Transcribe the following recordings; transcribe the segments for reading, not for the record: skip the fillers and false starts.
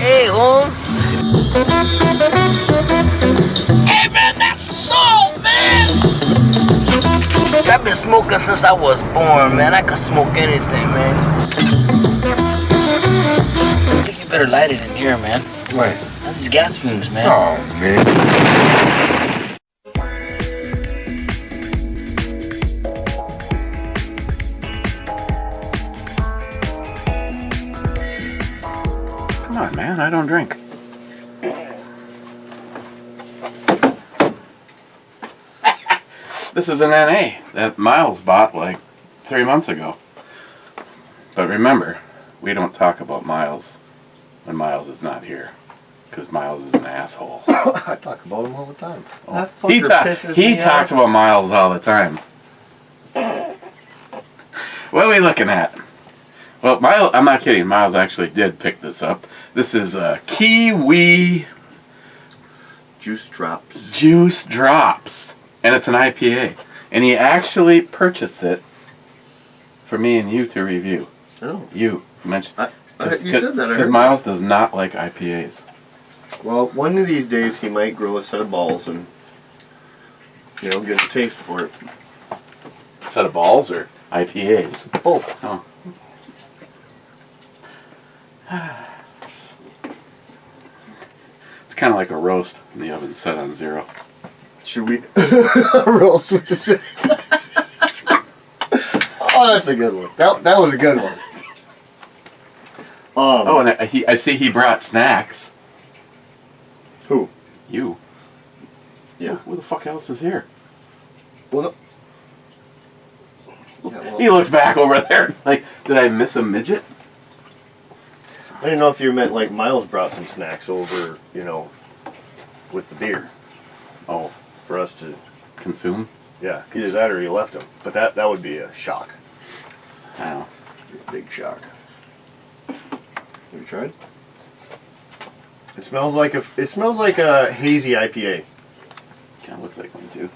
Hey, Holmes. Hey, man, that's soul, man. I've been smoking since I was born, man. I can smoke anything, man. I think you better light it in here, man. What? All these gas fumes, man. Oh, man. Come on, man, I don't drink. This is an NA that Miles bought like 3 months ago. But remember, we don't talk about Miles when Miles is not here. Because Miles is an asshole. I talk about him all the time. Oh. He talks about Miles all the time. What are we looking at? Well, Miles, I'm not kidding. Miles actually did pick this up. This is Kiwi Juice Drops. Juice Drops. And it's an IPA. And he actually purchased it for me and you to review. Oh. You mentioned. You said that, I Because heard. Miles does not like IPAs. Well, one of these days he might grow a set of balls and, you know, get a taste for it. Set of balls or IPAs? Both. Oh. It's kind of like a roast in the oven set on 0. Should we roast with the Oh, that's a good one. That was a good one. Oh, and I see he brought snacks. Who? You. Yeah. Who the fuck else is here? Well, no. Yeah, well, He looks back over there like, did I miss a midget? I didn't know if you meant like Miles brought some snacks over, you know, with the beer. Oh, For us to, consume? yeah, either that or you left them. But that would be a shock. I don't know. Big shock. Have you tried? It smells like a hazy IPA. Kind of looks like one too.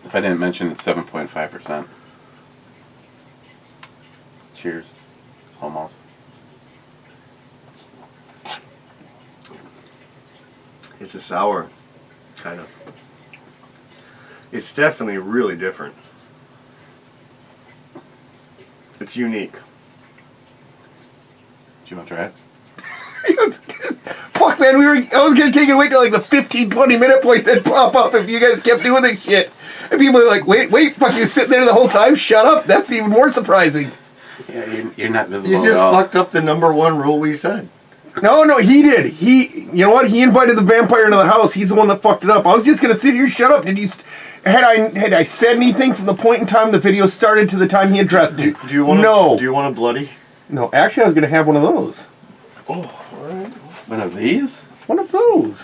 If I didn't mention, it's 7.5%. Cheers. Almost. It's a sour, kind of. It's definitely really different. It's unique. Do you want to try it? Fuck, man, I was gonna take it wait till like the 15-20 minute point then pop up if you guys kept doing this shit. And people are like, wait, fuck, you sitting there the whole time? Shut up. That's even more surprising. Yeah, you're not visible You just at all. fucked up the #1 rule we said. No, he did. You know what? He invited the vampire into the house. He's the one that fucked it up. I was just gonna sit here, shut up. Had I said anything from the point in time the video started to the time he addressed me? Do you want? No. Do you want a bloody? No, actually, I was gonna have one of those. Oh, all right. One of these? One of those.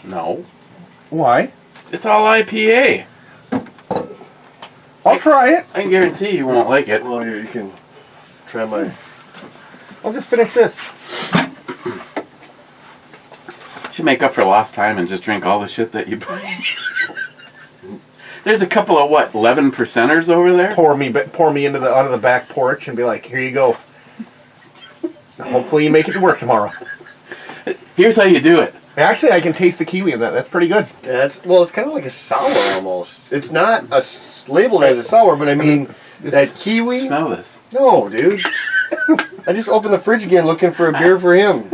No. Why? It's all IPA. I'll try it. I can guarantee you won't like it. Well, here you can try my. I'll just finish this. You should make up for lost time and just drink all the shit that you buy. There's a couple of, 11%ers over there? Pour me into out of the back porch and be like, here you go. Hopefully you make it to work tomorrow. Here's how you do it. Actually, I can taste the kiwi in that. That's pretty good. Yeah, it's kind of like a sour almost. It's not labeled as a sour, but I mean that kiwi. Smell this. No, dude. I just opened the fridge again looking for a beer for him.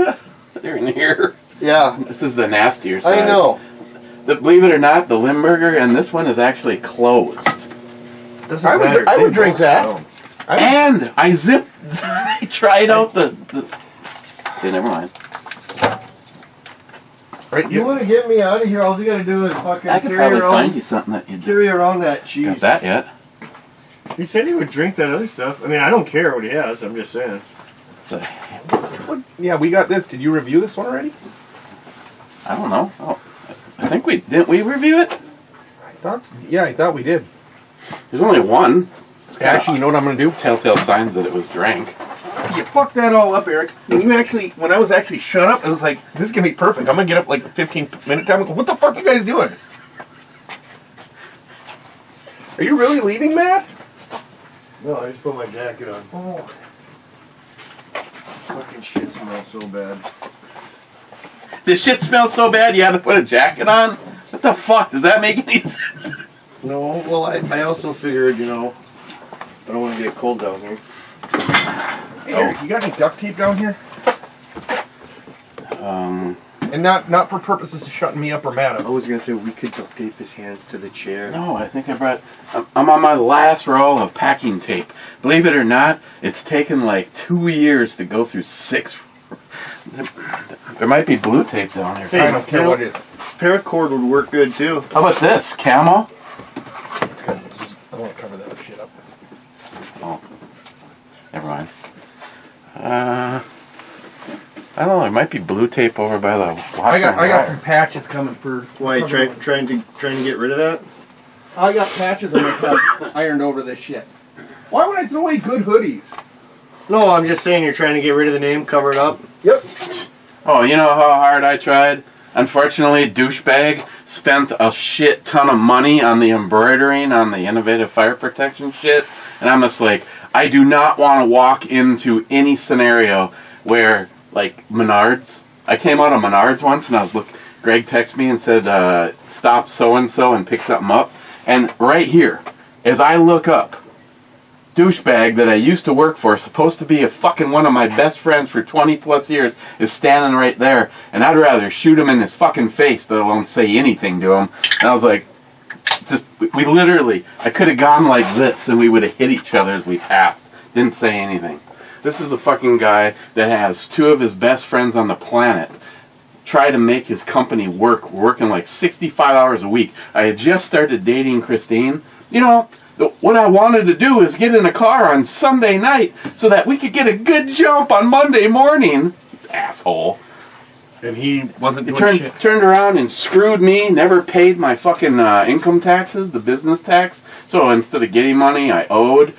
They're in here. Yeah. This is the nastier side. I know. Believe it or not, the Limburger and this one is actually closed. Doesn't matter. I would They drink both that. smell. And I zipped. I tried out the. Okay, never mind. Right, You want to get me out of here? All you got to do is fucking I could carry probably around, find you something that you carry around that cheese. got that yet. He said he would drink that other stuff. I mean, I don't care what he has. I'm just saying. So, Yeah, we got this. Did you review this one already? I don't know. Oh, I think didn't we review it? I thought we did. There's only one. Actually, you know what I'm gonna do? Telltale signs that it was drank. You fucked that all up, Eric. When I was actually shut up, I was like, this is gonna be perfect. I'm gonna get up like a 15-minute time and go, what the fuck are you guys doing? Are you really leaving, Matt? No, I just put my jacket on. Oh. Fucking shit smells so bad. The shit smells so bad you had to put a jacket on? What the fuck? Does that make any sense? No, well, I also figured, you know, I don't want to get cold down here. Hey, Eric, you got any duct tape down here? And not for purposes of shutting me up or mad at I him. was going to say we could duct tape his hands to the chair. No, I think I brought... I'm on my last roll of packing tape. Believe it or not, it's taken like 2 years to go through 6... There might be blue tape down here. Hey, I don't care what it is. Paracord would work good too. How about this? Camo? I want to cover that shit up. Oh. Never mind. I don't know, there might be blue tape over by the washer. I got and dryer. some patches coming for. Why, trying to get rid of that? I got patches I'm gonna have ironed over this shit. Why would I throw away good hoodies? No, I'm just saying you're trying to get rid of the name, cover it up. Yep. Oh, you know how hard I tried? Unfortunately, douchebag spent a shit ton of money on the embroidering on the innovative fire protection shit, and I'm just like, I do not want to walk into any scenario where, like, Menards. I came out of Menards once, and I was Greg texted me and said, stop so-and-so and pick something up, and right here, as I look up, douchebag that I used to work for, supposed to be a fucking one of my best friends for 20 plus years, is standing right there, and I'd rather shoot him in his fucking face than alone say anything to him. And I was like, we literally, I could have gone like this and we would have hit each other as we passed. Didn't say anything. This is a fucking guy that has 2 of his best friends on the planet try to make his company working like 65 hours a week. I had just started dating Christine. You know, what I wanted to do is get in a car on Sunday night so that we could get a good jump on Monday morning. Asshole. And he wasn't He doing shit. turned around and screwed me, never paid my fucking income taxes, the business tax. So instead of getting money I owed,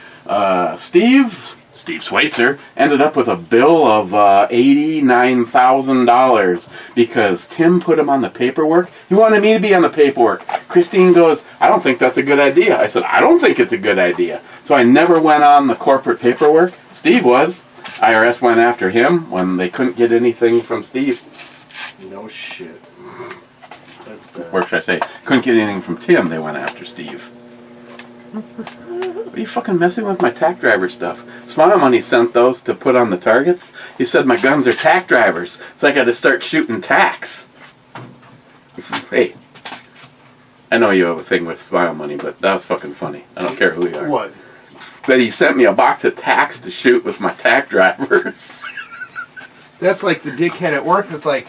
Steve Schweitzer ended up with a bill of $89,000 because Tim put him on the paperwork. He wanted me to be on the paperwork. Christine goes, I don't think that's a good idea. I said, I don't think it's a good idea. So I never went on the corporate paperwork. Steve was. IRS went after him when they couldn't get anything from Steve. No shit. That's bad. Or should I say, couldn't get anything from Tim, they went after Steve. What are you fucking messing with my tack driver stuff? Smile Money sent those to put on the targets. He said my guns are tack drivers, so I got to start shooting tacks. Hey, I know you have a thing with Smile Money, but that was fucking funny. I don't care who you are. What? That he sent me a box of tacks to shoot with my tack drivers. That's like the dickhead at work that's like,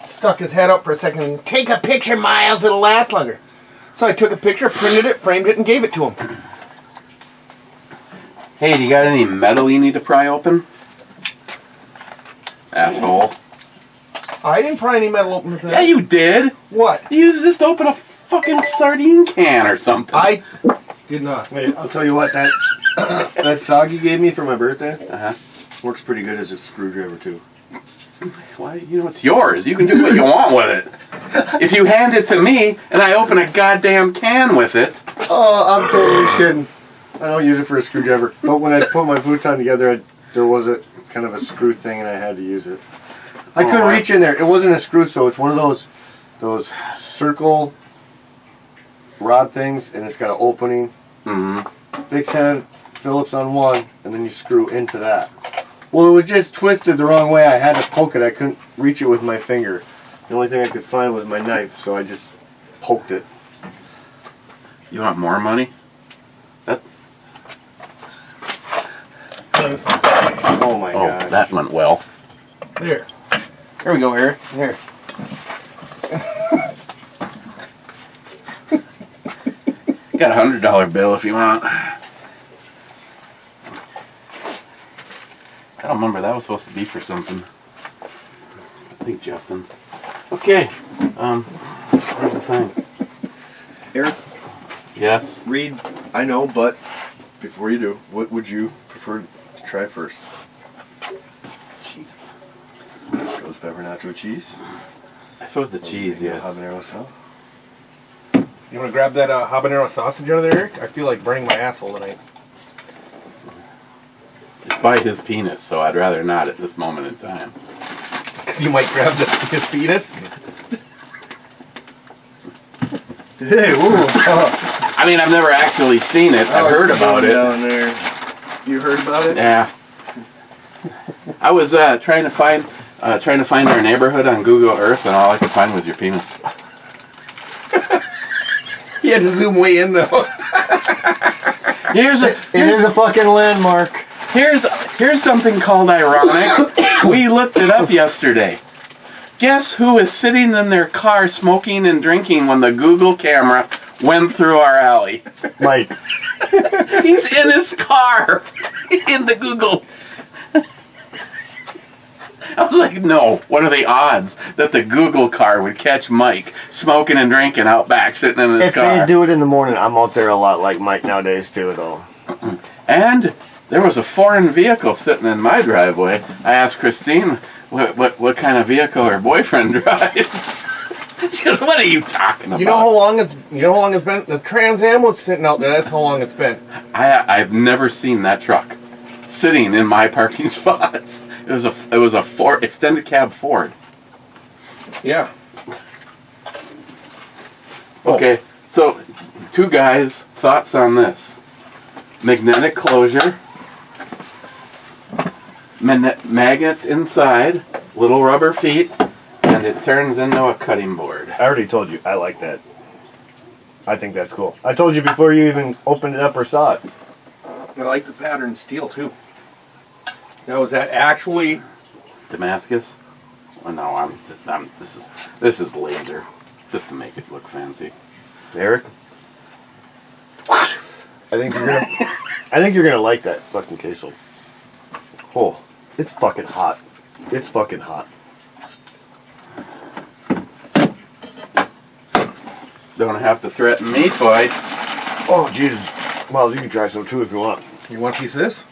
stuck his head up for a second. Take a picture, Miles, it'll last longer. So I took a picture, printed it, framed it, and gave it to him. Hey, do you got any metal you need to pry open? Asshole. I didn't pry any metal open with this. Yeah, you did. What? You used this to open a fucking sardine can or something. I did not. Hey, I'll tell you what, that saw you gave me for my birthday Uh-huh. works pretty good as a screwdriver too. Well, you know, it's yours. You can do what you want with it. If you hand it to me and I open a goddamn can with it... Oh, I'm totally kidding. I don't use it for a screwdriver. But when I put my futon together, there was a kind of a screw thing and I had to use it. I couldn't reach in there. It wasn't a screw, so it's one of those circle rod things, and it's got an opening. Mm-hmm. Fixed head, Phillips on one, and then you screw into that. Well, it was just twisted the wrong way. I had to poke it. I couldn't reach it with my finger. The only thing I could find was my knife, so I just poked it. You want more money? Oh my god. That went well. There. There we go, Eric. There. Got a $100 bill if you want. I don't remember. That was supposed to be for something. I think Justin. Okay. Where's the thing? Eric, Yes. read. I know, but before you do, what would you prefer to try first? Cheese. Ghost pepper nacho cheese. I suppose the cheese, Maybe a yes. habanero sauce. You want to grab that habanero sausage out of there, Eric? I feel like burning my asshole tonight. It's by his penis, so I'd rather not at this moment in time. You might grab his penis. Hey, ooh. I mean, I've never actually seen it. I've heard about it. Down there. You heard about it? Yeah. I was trying to find our neighborhood on Google Earth, and all I could find was your penis. You had to zoom way in though. It is a fucking landmark. Here's something called ironic. We looked it up yesterday. Guess who was sitting in their car smoking and drinking when the Google camera went through our alley? Mike. He's in his car in the Google. I was like, no, what are the odds that the Google car would catch Mike smoking and drinking out back, sitting in his If car? they do it in the morning, I'm out there a lot like Mike nowadays too, though. And there was a foreign vehicle sitting in my driveway. I asked Christine what kind of vehicle her boyfriend drives. She goes, what are you talking about? You know how long it's been? The Trans Am was sitting out there. That's how long it's been. I've never seen that truck sitting in my parking spots. It was a Ford, extended cab Ford. Yeah. Okay, so two guys, thoughts on this? Magnetic closure, magnets inside, little rubber feet, and it turns into a cutting board. I already told you, I like that. I think that's cool. I told you before you even opened it up or saw it. I like the pattern steel too. Now, is that actually Damascus? Oh, no, this is laser, just to make it look fancy. Eric? I think you're gonna like that fucking queso. Oh, it's fucking hot. It's fucking hot. Don't have to threaten me twice. Oh, Jesus. Well, you can try some too if you want. You want a piece of this?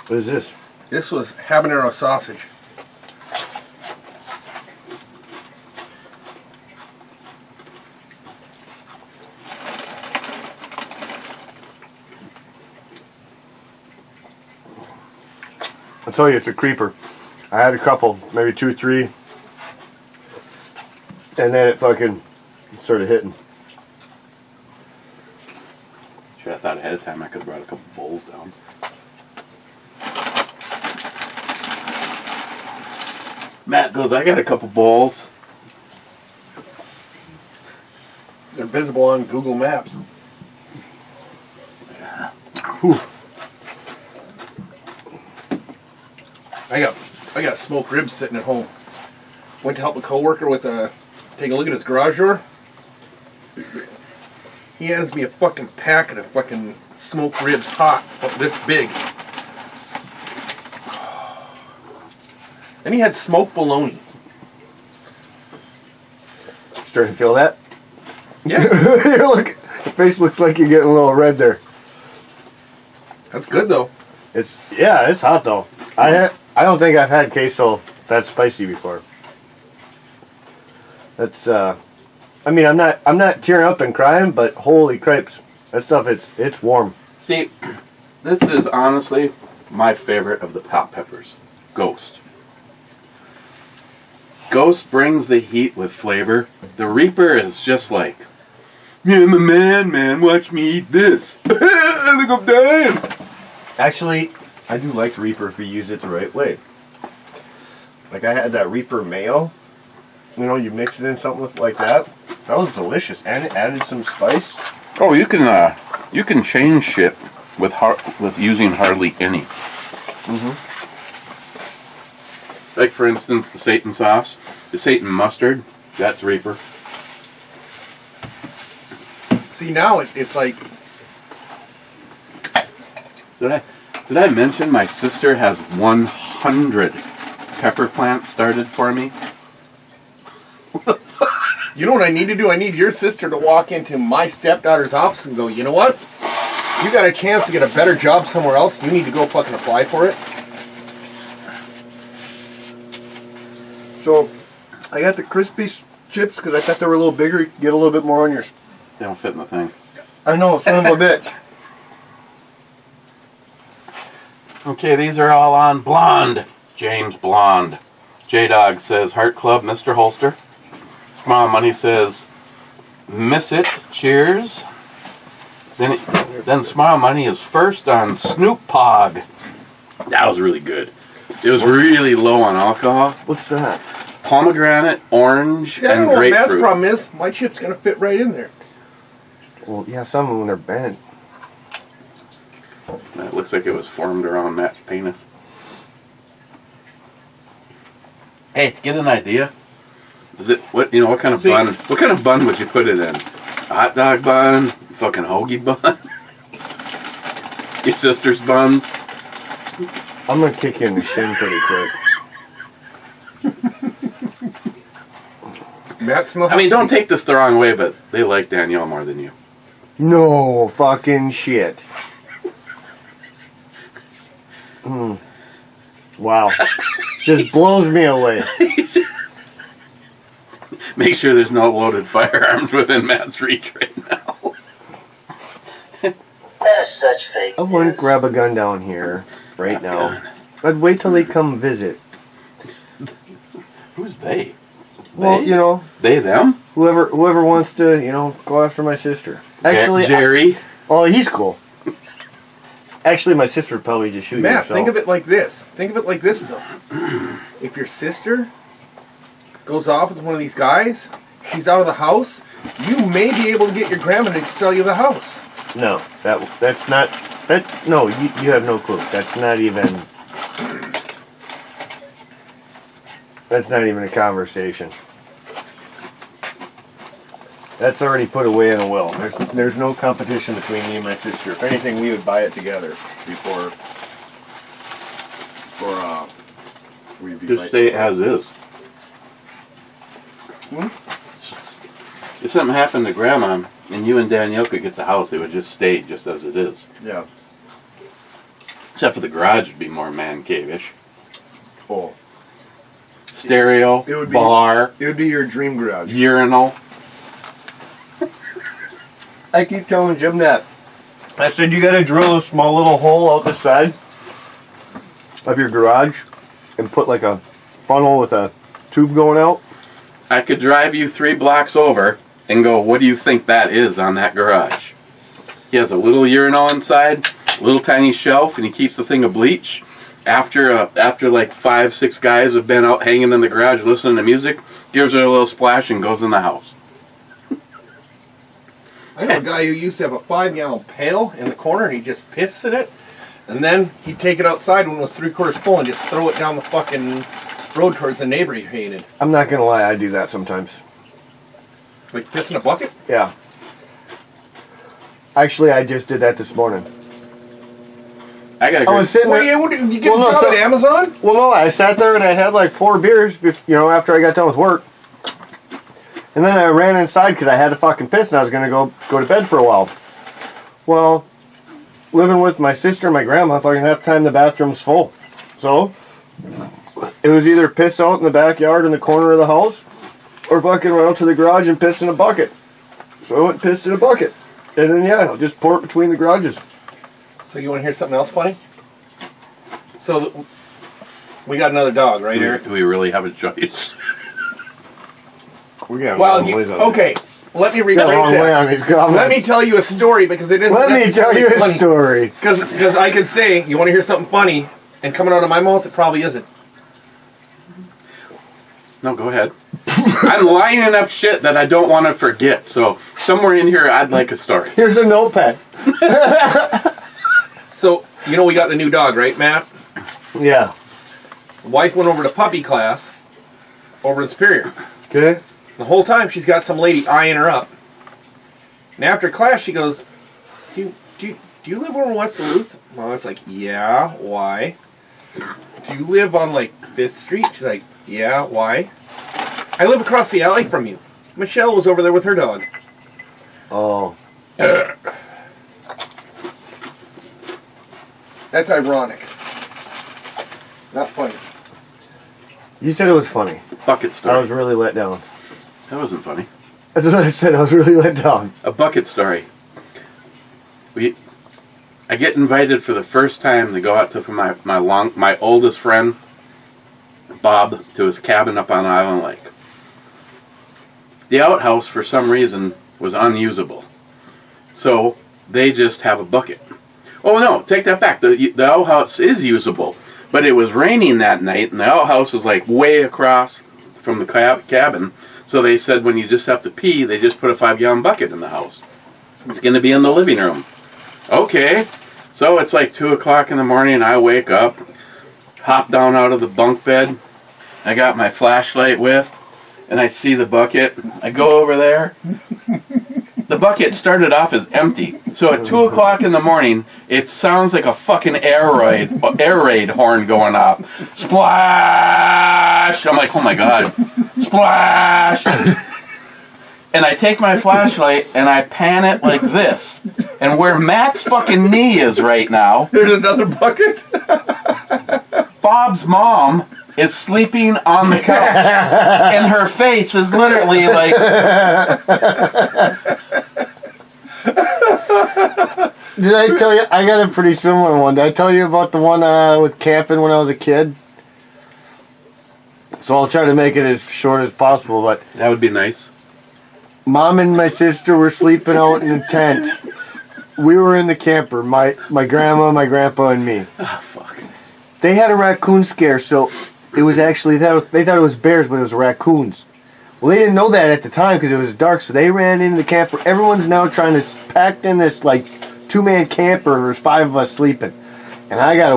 What is this? This was habanero sausage. I'll tell you, it's a creeper. I had a couple, maybe 2 or 3. And then it fucking started hitting. Should have thought ahead of time I could have brought a couple bowls down. Matt goes, I got a couple bowls. They're visible on Google Maps. Whew. I got smoked ribs sitting at home. Went to help a coworker with take a look at his garage door. He hands me a fucking packet of fucking smoked ribs, hot, this big. Then he had smoked bologna. Starting to feel that? Yeah, Your face looks like you're getting a little red there. that's good though. It's hot though. I don't think I've had queso that spicy before. That's I mean, I'm not tearing up and crying, but holy cripes, that stuff it's warm. See, this is honestly my favorite of the hot peppers. Ghost. Ghost brings the heat with flavor. The Reaper is just like, yeah, I'm a man, watch me eat this. I think I'm dying. Actually, I do like Reaper if you use it the right way. Like I had that Reaper mayo. You know, you mix it in something like that. That was delicious, and it added some spice. Oh, you can change shit with using hardly any. Mm-hmm. Like for instance, the Satan sauce, the Satan mustard. That's Reaper. See, now it's like, Did I mention my sister has 100 pepper plants started for me? you know what I need to do? I need your sister to walk into my stepdaughter's office and go, you know what? You got a chance to get a better job somewhere else. You need to go fucking apply for it. So, I got the crispy chips because I thought they were a little bigger. You could get a little bit more on yours. They don't fit in the thing. I know, son of a bitch. Okay, these are all on Blonde. James Blonde. J-Dog says, Heart Club, Mr. Holster. Smile Money says, Miss It, cheers. Then Smile Money is first on Snoop Pog. That was really good. It was really low on alcohol. What's that? Pomegranate, orange, See, I don't and know what Matt's grapefruit. problem is. My chip's going to fit right in there. Well, yeah, some of them are bent. That looks like it was formed around Matt's penis. Hey, to get an idea, is it what kind of bun? What kind of bun would you put it in? A hot dog bun, fucking hoagie bun, your sister's buns. I'm gonna kick you in the shin pretty quick. Matt smells. I mean, don't take this the wrong way, but they like Danielle more than you. No fucking shit. Wow. Just blows me away. Make sure there's no loaded firearms within Matt's reach right now. That's such fake I wouldn't news. grab a gun down here right now. Gun. I'd wait till they come visit. Who's they? Well, They? you know, They, them? whoever wants to, go after my sister. Actually, Jerry. oh, he's cool. Actually, my sister would probably just shoot Matt, herself. think of it like this. Think of it like this, though. If your sister goes off with one of these guys, she's out of the house, you may be able to get your grandma to sell you the house. No, that's not. No, you have no clue. That's not even. That's not even a conversation. That's already put away in a will. There's no competition between me and my sister. If anything, we would buy it together before we'd be Just fighting. stay as is. If something happened to Grandma and you and Danielle could get the house, it would just stay just as it is. Yeah. Except for the garage would be more man cave-ish. Oh. Stereo, It would be- bar, It would be your dream garage. urinal. I keep telling Jim that. I said you gotta drill a small little hole out the side of your garage and put like a funnel with a tube going out. I could drive you 3 blocks over and go, what do you think that is on that garage? He has a little urinal inside, a little tiny shelf, and he keeps the thing of bleach. After like 5, 6 guys have been out hanging in the garage listening to music, gives her a little splash and goes in the house. I know a guy who used to have a 5-gallon pail in the corner and he just pissed in it. And then he'd take it outside when it was 3/4 full and just throw it down the fucking road towards the neighbor he hated. I'm not gonna lie, I do that sometimes. Like piss in a bucket? Yeah. Actually, I just did that this morning. I gotta I was sitting Well, there. yeah, what, you get Well, no, a job so- at Amazon? Well, no, I sat there and I had like 4 beers, after I got done with work. And then I ran inside because I had to fucking piss and I was going to go to bed for a while. Well, living with my sister and my grandma, fucking half the time the bathroom's full. So, it was either piss out in the backyard in the corner of the house or fucking run out to the garage and piss in a bucket. So I went and pissed in a bucket. And then, yeah, I'll just pour it between the garages. So you want to hear something else funny? So we got another dog, right, Eric? Do we really have a choice? We got a Well, long ways on okay. Let me it. We got a long way rephrase on these comments. that. Let me tell you a story because it isn't Let me tell you a funny. story. Because I could say, you want to hear something funny, and coming out of my mouth, it probably isn't. No, go ahead. I'm lining up shit that I don't want to forget, so somewhere in here I'd like a story. Here's a notepad. So, we got the new dog, right, Matt? Yeah. The wife went over to puppy class over in Superior. Okay. The whole time she's got some lady eyeing her up. And after class she goes, Do you live over in West Duluth? Well, it's like, yeah, why? Do you live on like 5th Street? She's like, yeah, why? I live across the alley from you. Michelle was over there with her dog. Oh. That's ironic. Not funny. You said it was funny. Bucket I story. was really let down. That wasn't funny. That's what I said. I was really let down. A bucket story. I get invited for the first time to go out to my oldest friend Bob to his cabin up on Island Lake. The outhouse, for some reason, was unusable. So they just have a bucket. Oh no, take that back. The outhouse is usable. But it was raining that night, and the outhouse was like way across from the cabin. So they said when you just have to pee, they just put a 5-gallon bucket in the house. It's going to be in the living room. Okay. So it's like 2 o'clock in the morning, and I wake up, hop down out of the bunk bed. I got my flashlight with, and I see the bucket. I go over there. The bucket started off as empty. So at 2 o'clock in the morning, it sounds like a fucking air raid horn going off. Splash! I'm like, oh my God. Splash! And I take my flashlight and I pan it like this. And where Matt's fucking knee is right now, There's another bucket? Bob's mom is sleeping on the couch. And her face is literally like... Did I tell you? I got a pretty similar one. Did I tell you about the one with camping when I was a kid? So I'll try to make it as short as possible, but... That would be nice. Mom and my sister were sleeping out in the tent. We were in the camper. My grandma, my grandpa, and me. Oh, fuck. They had a raccoon scare, so it was actually... They thought it was bears, but it was raccoons. Well, they didn't know that at the time because it was dark, so they ran into the camper. Everyone's now trying to pack in this, like, 2-man camper, and there's 5 of us sleeping. And I had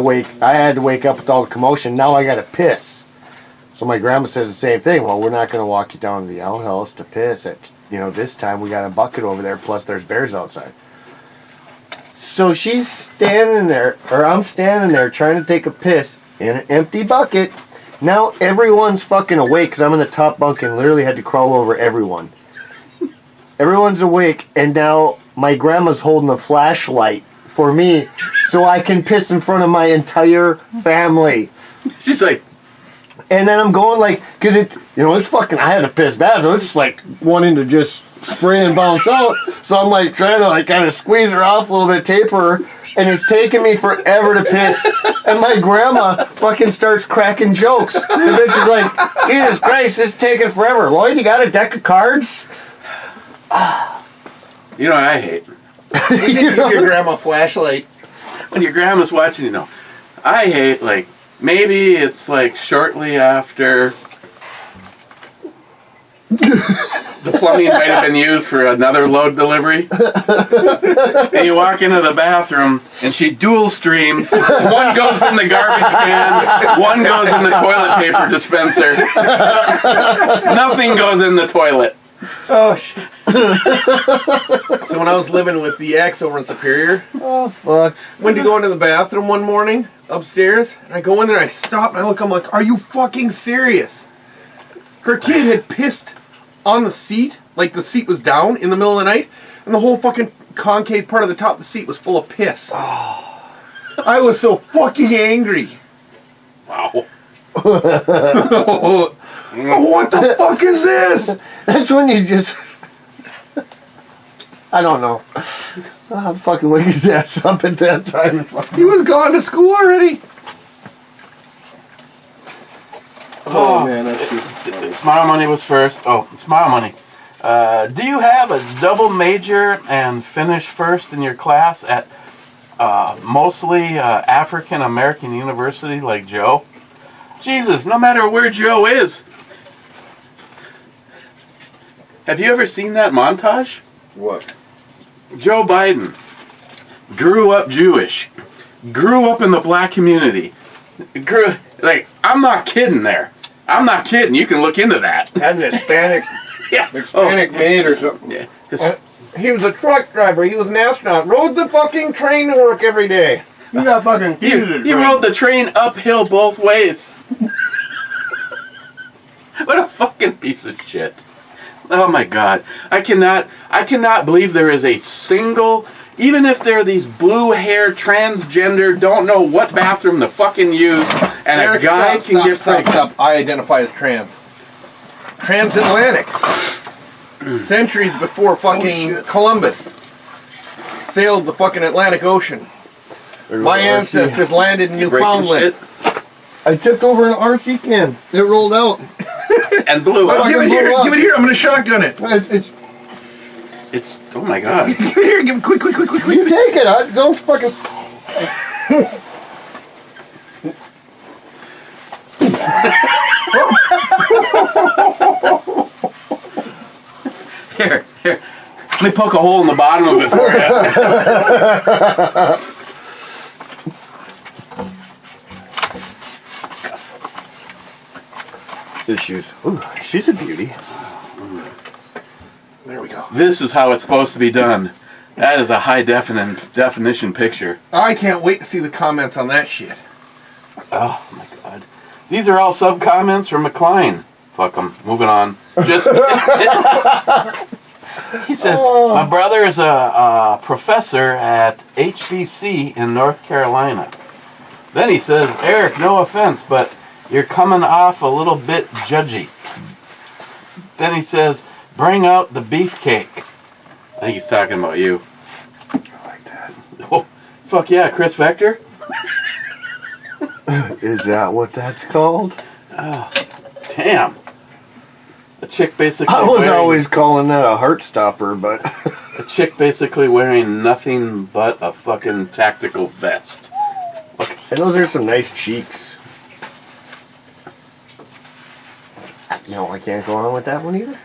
to wake up with all the commotion. Now I got to piss. So my grandma says the same thing. Well, we're not going to walk you down to the outhouse to piss at, this time. We got a bucket over there, plus there's bears outside. So she's standing there, or I'm standing there trying to take a piss in an empty bucket. Now everyone's fucking awake because I'm in the top bunk and literally had to crawl over everyone. Everyone's awake, and now my grandma's holding a flashlight for me so I can piss in front of my entire family. She's like... And then I'm going like, because it's fucking, I had to piss bad, so it's like wanting to just spray and bounce out. So I'm like trying to like kind of squeeze her off a little bit, taper her, and it's taking me forever to piss. And my grandma fucking starts cracking jokes. And then she's like, Jesus Christ, this is taking forever. Lloyd, you got a deck of cards? You know what I hate? Give your grandma a flashlight. When your grandma's watching, I hate, like, maybe it's like shortly after the plumbing might have been used for another load delivery. And you walk into the bathroom and she dual streams. One goes in the garbage can, one goes in the toilet paper dispenser. Nothing goes in the toilet. Oh, shit. So when I was living with the ex over in Superior, Oh, fuck. went to go into the bathroom one morning upstairs, and I go in there, I stop, and I look, I'm like, are you fucking serious? Her kid had pissed on the seat, like the seat was down in the middle of the night, and the whole fucking concave part of the top of the seat was full of piss. Oh. I was so fucking angry. Wow. What the fuck is this? That's when you just... I don't know. I'll fucking wake his ass up at that time. He was gone to school already. Oh, man, that's too... Smile Money was first. Oh, Smile Money. Do you have a double major and finish first in your class at mostly African American university like Joe? Jesus, no matter where Joe is. Have you ever seen that montage? What? Joe Biden grew up Jewish, grew up in the black community. I'm not kidding there. I'm not kidding. You can look into that. Had an Hispanic, Yeah. maid or something. Yeah. He was a truck driver. He was an astronaut. Rode the fucking train to work every day. You got fucking He rode the train uphill both ways. What a fucking piece of shit. Oh my God. I cannot believe there is a single, even if they're these blue hair transgender, don't know what bathroom to fucking use, and Eric, a guy can get pregnant. Stop. I identify as trans. Transatlantic. Centuries before fucking Columbus sailed the fucking Atlantic Ocean. My ancestors landed in You breaking Newfoundland. shit? I tipped over an RC can. It rolled out. And blew Oh, up. give it here. Give it here. I'm gonna shotgun it. It's Oh my god. Give it here. Give it quick. you take it. Don't fucking. Here. Let me poke a hole in the bottom of it for you. This shoes. Ooh, she's a beauty. There we go. This is how it's supposed to be done. That is a high definition picture. I can't wait to see the comments on that shit. Oh my god. These are all sub comments from McCline. Fuck them. Moving on. Just he says, my brother is a professor at HBC in North Carolina. Then he says, Eric, no offense, but you're coming off a little bit judgy. Then he says, bring out the beefcake. I think he's talking about you. I like that. Oh, fuck yeah, Chris Vector? Is that what that's called? Oh, damn. A chick basically I was always calling that a heart stopper, but a chick basically wearing nothing but a fucking tactical vest. Look, and those are some nice cheeks. No, I can't go on with that one either.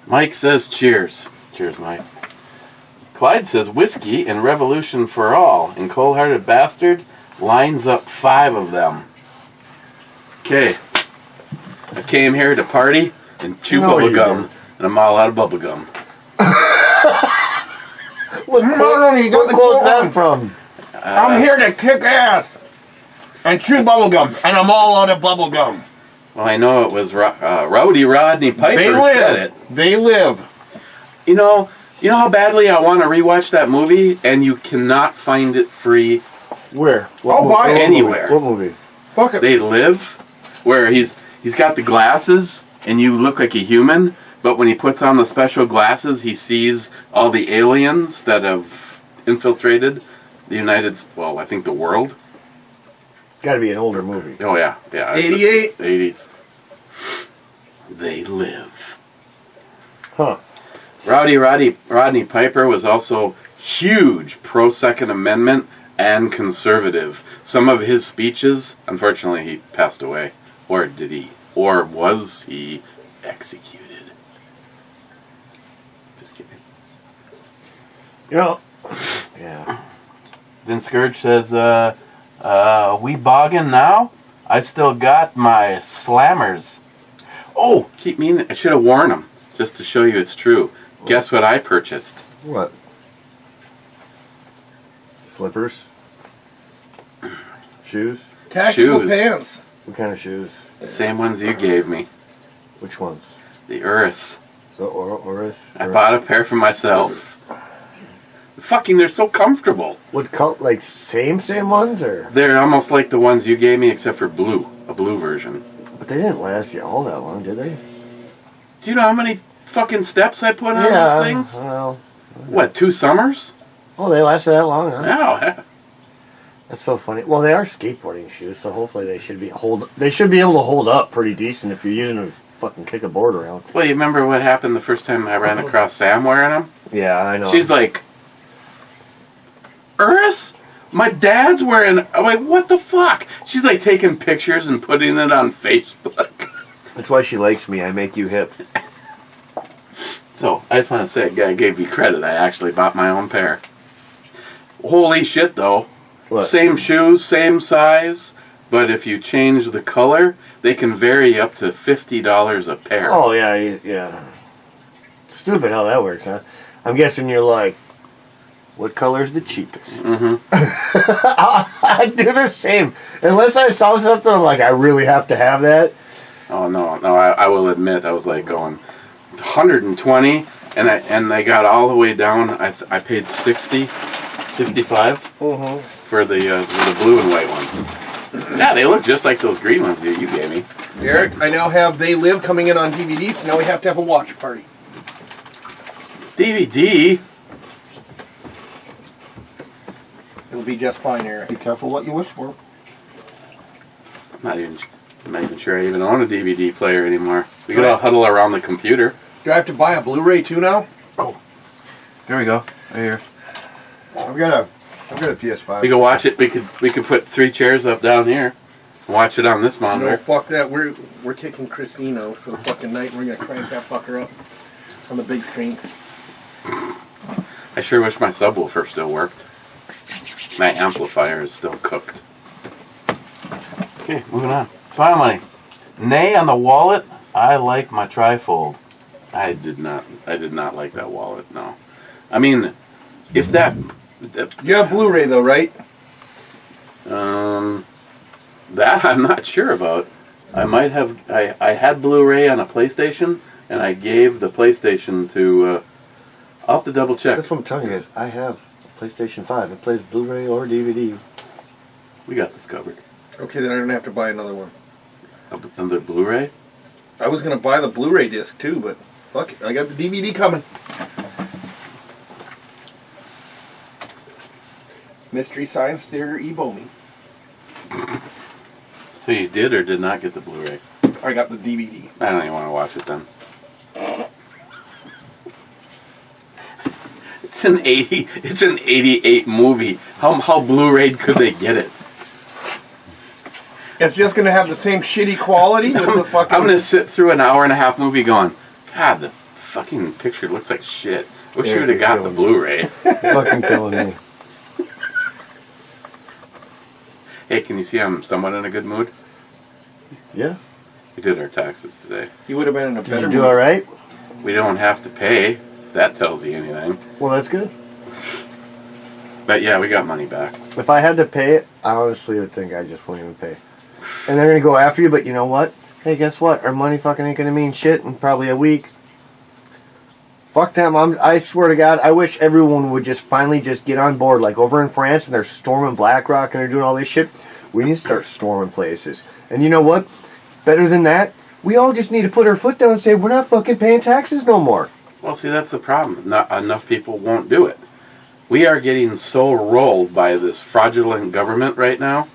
Mike says cheers. Cheers, Mike. Clyde says whiskey and revolution for all. And Cold-Hearted Bastard lines up 5 of them. Okay. I came here to party and chew No, you bubblegum. didn't. And I'm all out of bubblegum. What You got the quote's quote that wrong. from? I'm here to kick ass and chew bubblegum, and I'm all out of bubblegum. Well, I know it was Rowdy Rodney Piper They said live. it. They live. You know how badly I want to rewatch that movie, and you cannot find it free. Where? I'll buy it. Anywhere. What movie? Fuck it. They Live, where he's got the glasses, and you look like a human, but when he puts on the special glasses, he sees all the aliens that have infiltrated the world. Got to be an older movie. Oh yeah. 88? 80s. They Live. Huh. Rodney Piper was also huge pro-Second Amendment and conservative. Some of his speeches, unfortunately, he passed away. Or did he? Or was he executed? Just kidding. Yeah. Then Scourge says, we bogging now? I still got my slammers. Oh, I should have worn them, just to show you it's true. Guess what I purchased? What? Slippers? Shoes? Tactical Shoes. pants. What kind of shoes? The same ones you gave me. Which ones? The Urus. The Oris? I bought a pair for myself. They're so comfortable. What color? Like same ones, or? They're almost like the ones you gave me, except for blue. A blue version. But they didn't last you all that long, did they? Do you know how many fucking steps I put on those things? Well. What, 2 summers? Oh, they lasted that long, huh? No. That's so funny. Well, they are skateboarding shoes, so hopefully they should be able to hold up pretty decent if you're using them to fucking kick a board around. Well, you remember what happened the first time I ran across Sam wearing them? Yeah, I know. She's like, Urus? My dad's wearing... I'm like, what the fuck? She's like taking pictures and putting it on Facebook. That's why she likes me. I make you hip. So, I just want to say, I gave you credit. I actually bought my own pair. Holy shit, though. What? Same shoes, same size, but if you change the color, they can vary up to $50 a pair. Oh, yeah. Stupid how that works, huh? I'm guessing you're like, what color's the cheapest? Mm-hmm. I do the same. Unless I saw something I'm like, I really have to have that. Oh, no, I will admit, I was like going 120, and they got all the way down. I paid 65 for the blue and white ones. Yeah, they look just like those green ones you gave me. Eric, I now have They Live coming in on DVD, so now we have to have a watch party. DVD? It'll be just fine, Eric. Be careful what you wish for. I'm not even sure I even own a DVD player anymore. We could all huddle around the computer. Do I have to buy a Blu-ray too now? Oh, there we go. Right here. I've got a PS5. We could watch it. We could put 3 chairs up down here. And watch it on this No, monitor. fuck that. We're kicking Christine out for the fucking night, and we're gonna crank that fucker up on the big screen. I sure wish my subwoofer still worked. My amplifier is still cooked. Okay, moving on. Finally, nay on the wallet. I like my trifold. I did not like that wallet. No, I mean, if that. You have Blu-ray though, right? That I'm not sure about. I might have. I had Blu-ray on a PlayStation, and I gave the PlayStation to. I'll have to double check. That's what I'm telling you guys. I have a PlayStation 5. It plays Blu-ray or DVD. We got this covered. Okay, then I don't have to buy another one. Another Blu-ray? I was gonna buy the Blu-ray disc too, but fuck it, I got the DVD coming. Mystery Science Theater Ebomi. So you did or did not get the Blu-ray? I got the DVD. I don't even want to watch it then. It's an 88 movie. How Blu-ray could they get it? It's just gonna have the same shitty quality with the fucking. I'm gonna sit through an hour and a half movie going, God, the fucking picture looks like shit. Wish you would have got the Blu-ray. Fucking killing me. Hey, can you see I'm somewhat in a good mood? Yeah. We did our taxes today. You would have been in a Did better you do mood. all right? We don't have to pay. If that tells you anything. Well, that's good. But yeah, we got money back. If I had to pay it, I honestly would think I just wouldn't even pay. And they're gonna go after you, but you know what? Hey, guess what? Our money fucking ain't gonna mean shit in probably a week. Fuck them. I swear to God, I wish everyone would just finally just get on board. Like over in France, and they're storming BlackRock and they're doing all this shit. We need to start storming places. And you know what? Better than that, we all just need to put our foot down and say we're not fucking paying taxes no more. Well, see, that's the problem. Not enough people won't do it. We are getting so rolled by this fraudulent government right now.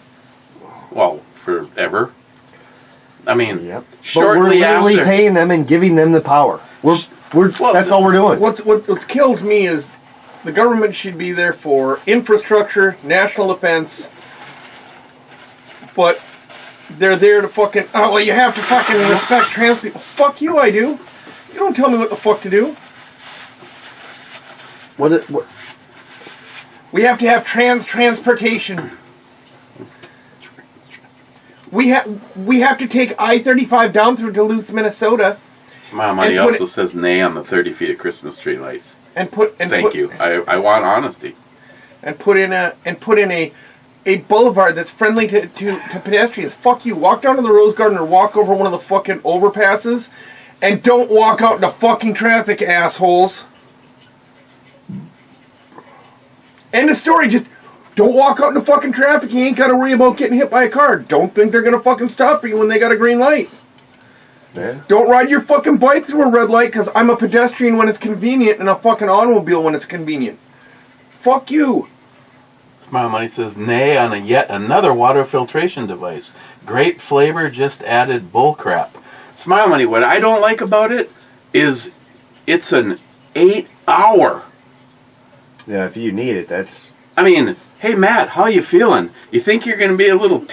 Well, forever. I mean, Yep. shortly but we're literally after. paying them and giving them the power. That's all we're doing. What kills me is the government should be there for infrastructure, national defense, but they're there to fucking, oh, well, you have to fucking respect trans people. Fuck you, I do. You don't tell me what the fuck to do. What? We have to have transportation. We have to take I-35 down through Duluth, Minnesota. My money and put also says nay on the 30 feet of Christmas tree lights. Thank you. I want honesty. And put in a boulevard that's friendly to pedestrians. Fuck you. Walk down to the Rose Garden or walk over one of the fucking overpasses, and don't walk out into fucking traffic, assholes. End of story. Just don't walk out into fucking traffic. You ain't got to worry about getting hit by a car. Don't think they're gonna fucking stop you when they got a green light. Yeah. Don't ride your fucking bike through a red light because I'm a pedestrian when it's convenient and a fucking automobile when it's convenient. Fuck you. Smile Money says nay on yet another water filtration device. Great flavor, just added bullcrap. Smile Money, what I don't like about it is it's an 8-hour. Yeah, if you need it, that's... I mean, hey Matt, how you feeling? You think you're going to be a little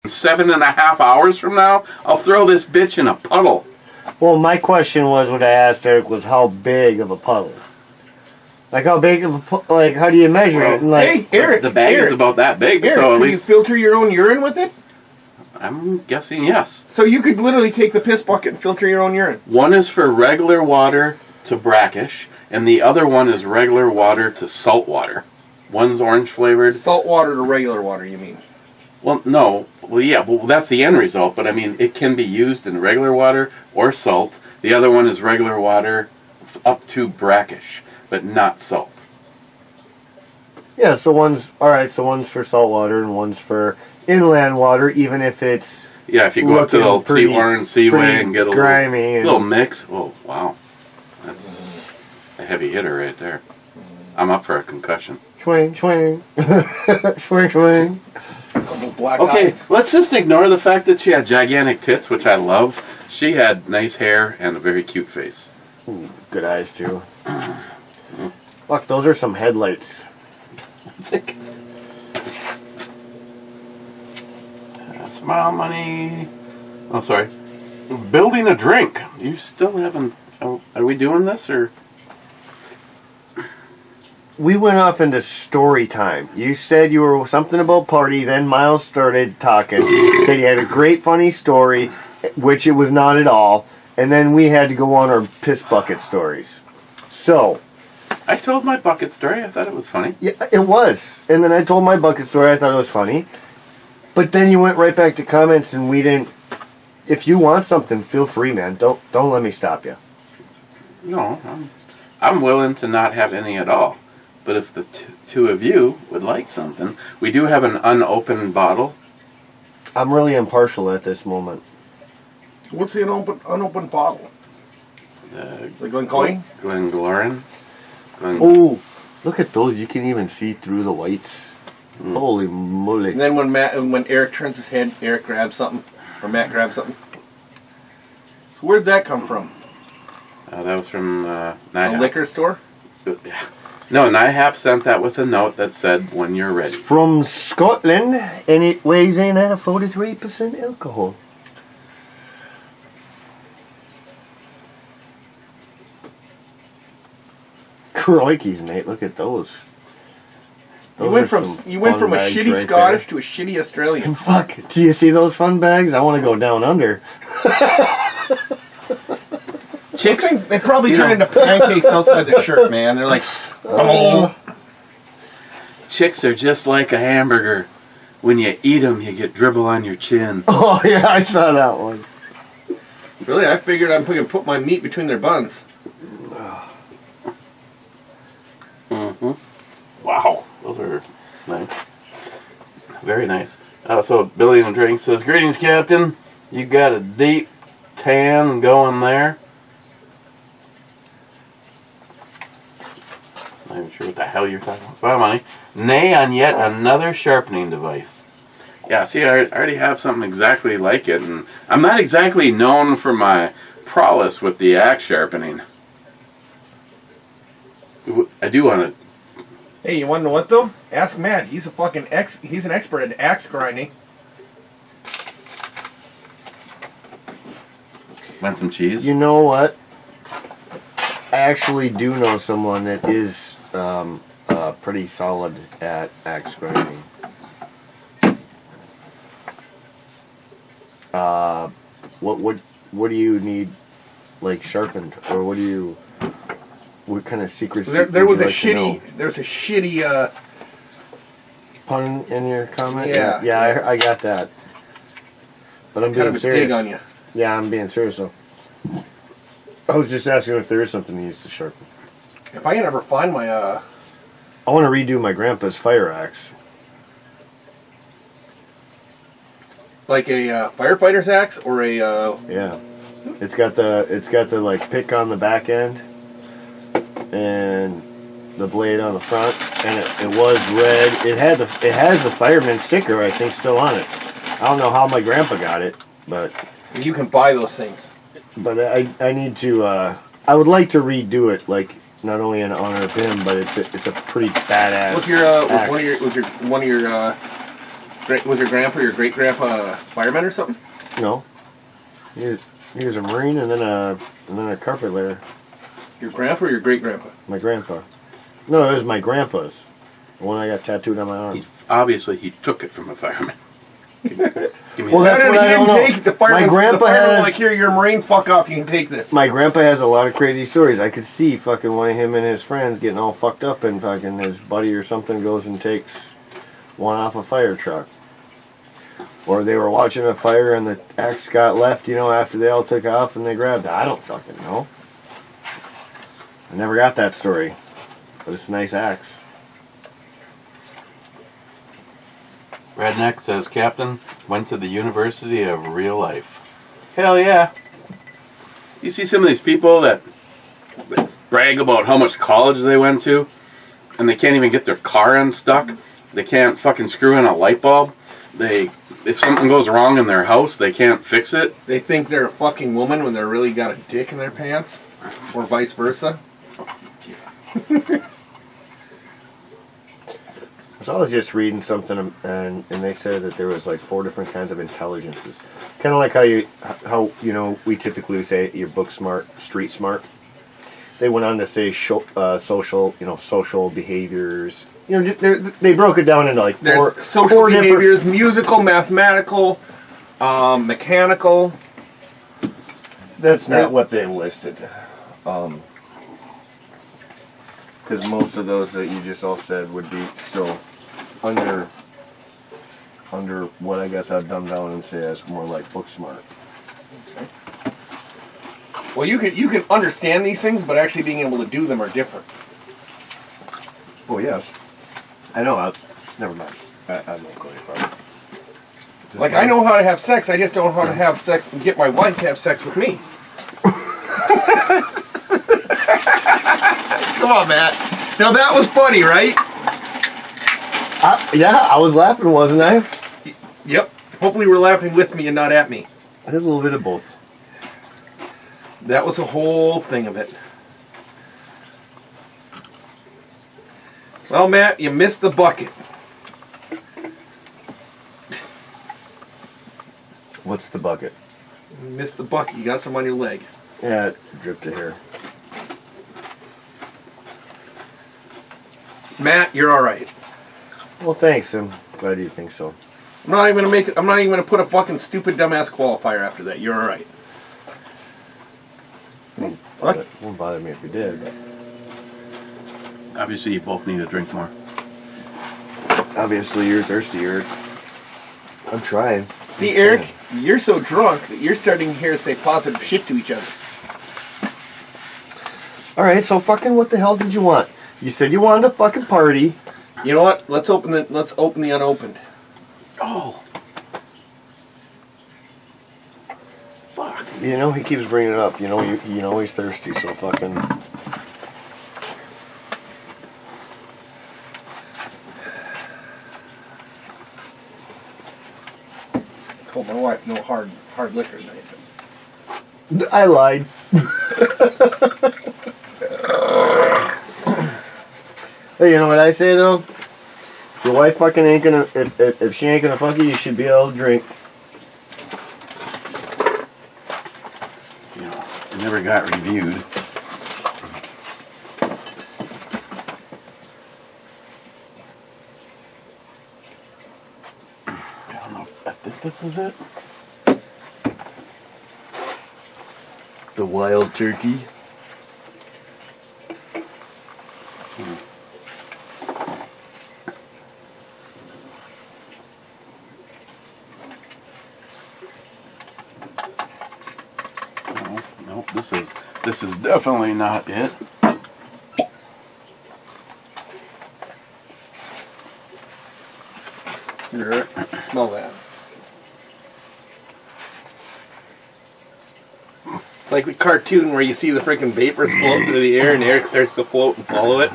7.5 hours from now? I'll throw this bitch in a puddle. Well, my question was, what I asked Eric was how big of a puddle? Like how big of a like how do you measure it? And like, Hey, Eric. The bag is about that big, Eric, so at can you least filter your own urine with it? I'm guessing yes. So you could literally take the piss bucket and filter your own urine. One is for regular water to brackish, and the other one is regular water to salt water. One's orange flavored. Salt water to regular water, you mean? Well, no. Well, yeah, well, that's the end result, but I mean, it can be used in regular water or salt. The other one is regular water up to brackish, but not salt. yeah, so one's for salt water and one's for inland water, even if it's Yeah, if you go up to the Seawarren Seaway and get a grimy little mix. Oh, wow. That's a heavy hitter right there. I'm up for a concussion. swing, swing, swing, swing. Couple black Okay, eyes. let's just ignore the fact that she had gigantic tits, which I love. She had nice hair and a very cute face. Ooh, good eyes too. Look, those are some headlights. Smile money. Oh, sorry. Building a drink. You still haven't. Oh, are we doing this or? We went off into story time. You said you were something about party, then Miles started talking. Said he had a great funny story, which it was not at all. And then we had to go on our piss bucket stories. So, I told my bucket story. I thought it was funny. yeah, it was. And then I told my bucket story. I thought it was funny. But then you went right back to comments, and we didn't. If you want something, feel free, man. Don't let me stop you. No, I'm willing to not have any at all. But if the two of you would like something, we do have an unopened bottle. I'm really impartial at this moment. What's the unopened bottle? The Glencoe? Glenglorin. Oh, look at those. You can even see through the whites. Holy moly. And then when Eric turns his head, Eric grabs something, or Matt grabs something. So where'd that come from? That was from A NIHAP. liquor store? Yeah. No, NIHAP sent that with a note that said, when you're ready. It's from Scotland, and it weighs in at a 43% alcohol. Crikey's, mate. Look at those. You went from a shitty Scottish to a shitty Australian. Fuck. Do you see those fun bags? I want to go down under. Chicks, Things, they probably turn into pancakes outside the shirt, man. They're like, oh. chicks are just like a hamburger. When you eat them, you get dribble on your chin. Oh, yeah, I saw that one. Really? I figured I'm going to put my meat between their buns. Mm-hmm. Wow, those are nice. Very nice. So Billy in the drink says, "Greetings, Captain. You got a deep tan going there." Not even sure what the hell you're talking about. Smile money. Nay on yet another sharpening device. Yeah, see, I already have something exactly like it, and I'm not exactly known for my prowess with the axe sharpening. I do want to. Hey, you want to know what though? Ask Matt. He's a fucking he's an expert at axe grinding. Want some cheese? You know what? I actually do know someone that is pretty solid at axe grinding. What do you need, like, sharpened, or what kind of secrets? There was a shitty pun in your comment. Yeah. I got that. But I'm kind being of a serious. dig on you. Yeah, I'm being serious though. I was just asking if there is something he needs to sharpen. If I can ever find my I want to redo my grandpa's fire axe. like a firefighter's axe or a Yeah, it's got the like pick on the back end and the blade on the front, and it was red. It has the fireman sticker, I think, still on it. I don't know how my grandpa got it, but you can buy those things. But I need to. I would like to redo it, like not only in honor of him, but it's a pretty badass. Was your grandpa your great grandpa fireman or something? No, he was a Marine and then a carpet layer. Your grandpa or your great grandpa? My grandpa. No, it was my grandpa's. The one I got tattooed on my arm. Obviously, he took it from a fireman. Give me Well, that. that's what I don't know. Take the fireman. My grandpa the fireman has. like, here, you're a Marine. Fuck off. You can take this. My grandpa has a lot of crazy stories. I could see fucking one of him and his friends getting all fucked up, and fucking his buddy or something goes and takes one off a fire truck. Or they were watching a fire and the axe got left, after they all took off and they grabbed it. I don't fucking know. I never got that story. But it's a nice axe. Redneck says, Captain went to the University of Real Life. Hell yeah. You see some of these people that brag about how much college they went to, and they can't even get their car unstuck. They can't fucking screw in a light bulb. if something goes wrong in their house, they can't fix it. They think they're a fucking woman when they're really got a dick in their pants, or vice versa. So I was just reading something, and they said that there was like 4 different kinds of intelligences. Kind of like how we typically say you're book smart, street smart. They went on to say social behaviors. They broke it down into like There's social behaviors, musical, mathematical, mechanical. That's not what they listed. Because most of those that you just all said would be still under what I guess I'd dumb down and say as more like book smart. Okay. Well, you can understand these things, but actually being able to do them are different. Oh yes, I know. Never mind. I won't go any farther. Like I know how to have sex, I just don't know how to have sex and get my wife to have sex with me. Come on, Matt. Now that was funny, right? Yeah, I was laughing, wasn't I? Yep. Hopefully we're laughing with me and not at me. I did a little bit of both. That was the whole thing of it. Well, Matt, you missed the bucket. What's the bucket? You missed the bucket. You got some on your leg. Yeah, it dripped a hair. Matt, you're all right. Well, thanks. I'm glad you think so. I'm not even gonna put a fucking stupid dumbass qualifier after that. You're all right. What? It won't bother me if you did. Obviously, you both need to drink more. Obviously, you're thirsty, Eric. I'm trying. See, Eric, you're so drunk that you're starting to hear us say positive shit to each other. All right, so fucking what the hell did you want? You said you wanted a fucking party. You know what? Let's open the unopened. Oh. Fuck. You know he keeps bringing it up. You know he's thirsty. So fucking. Told my wife no hard liquor tonight. I lied. Hey, you know what I say though? If your wife fucking ain't gonna, if she ain't gonna fuck you, you should be able to drink. You know, it never got reviewed. I don't know. I think this is it. The wild turkey. No, this is definitely not it. Here, smell that. Like the cartoon where you see the freaking vapors float through the air and Eric starts to float and follow it.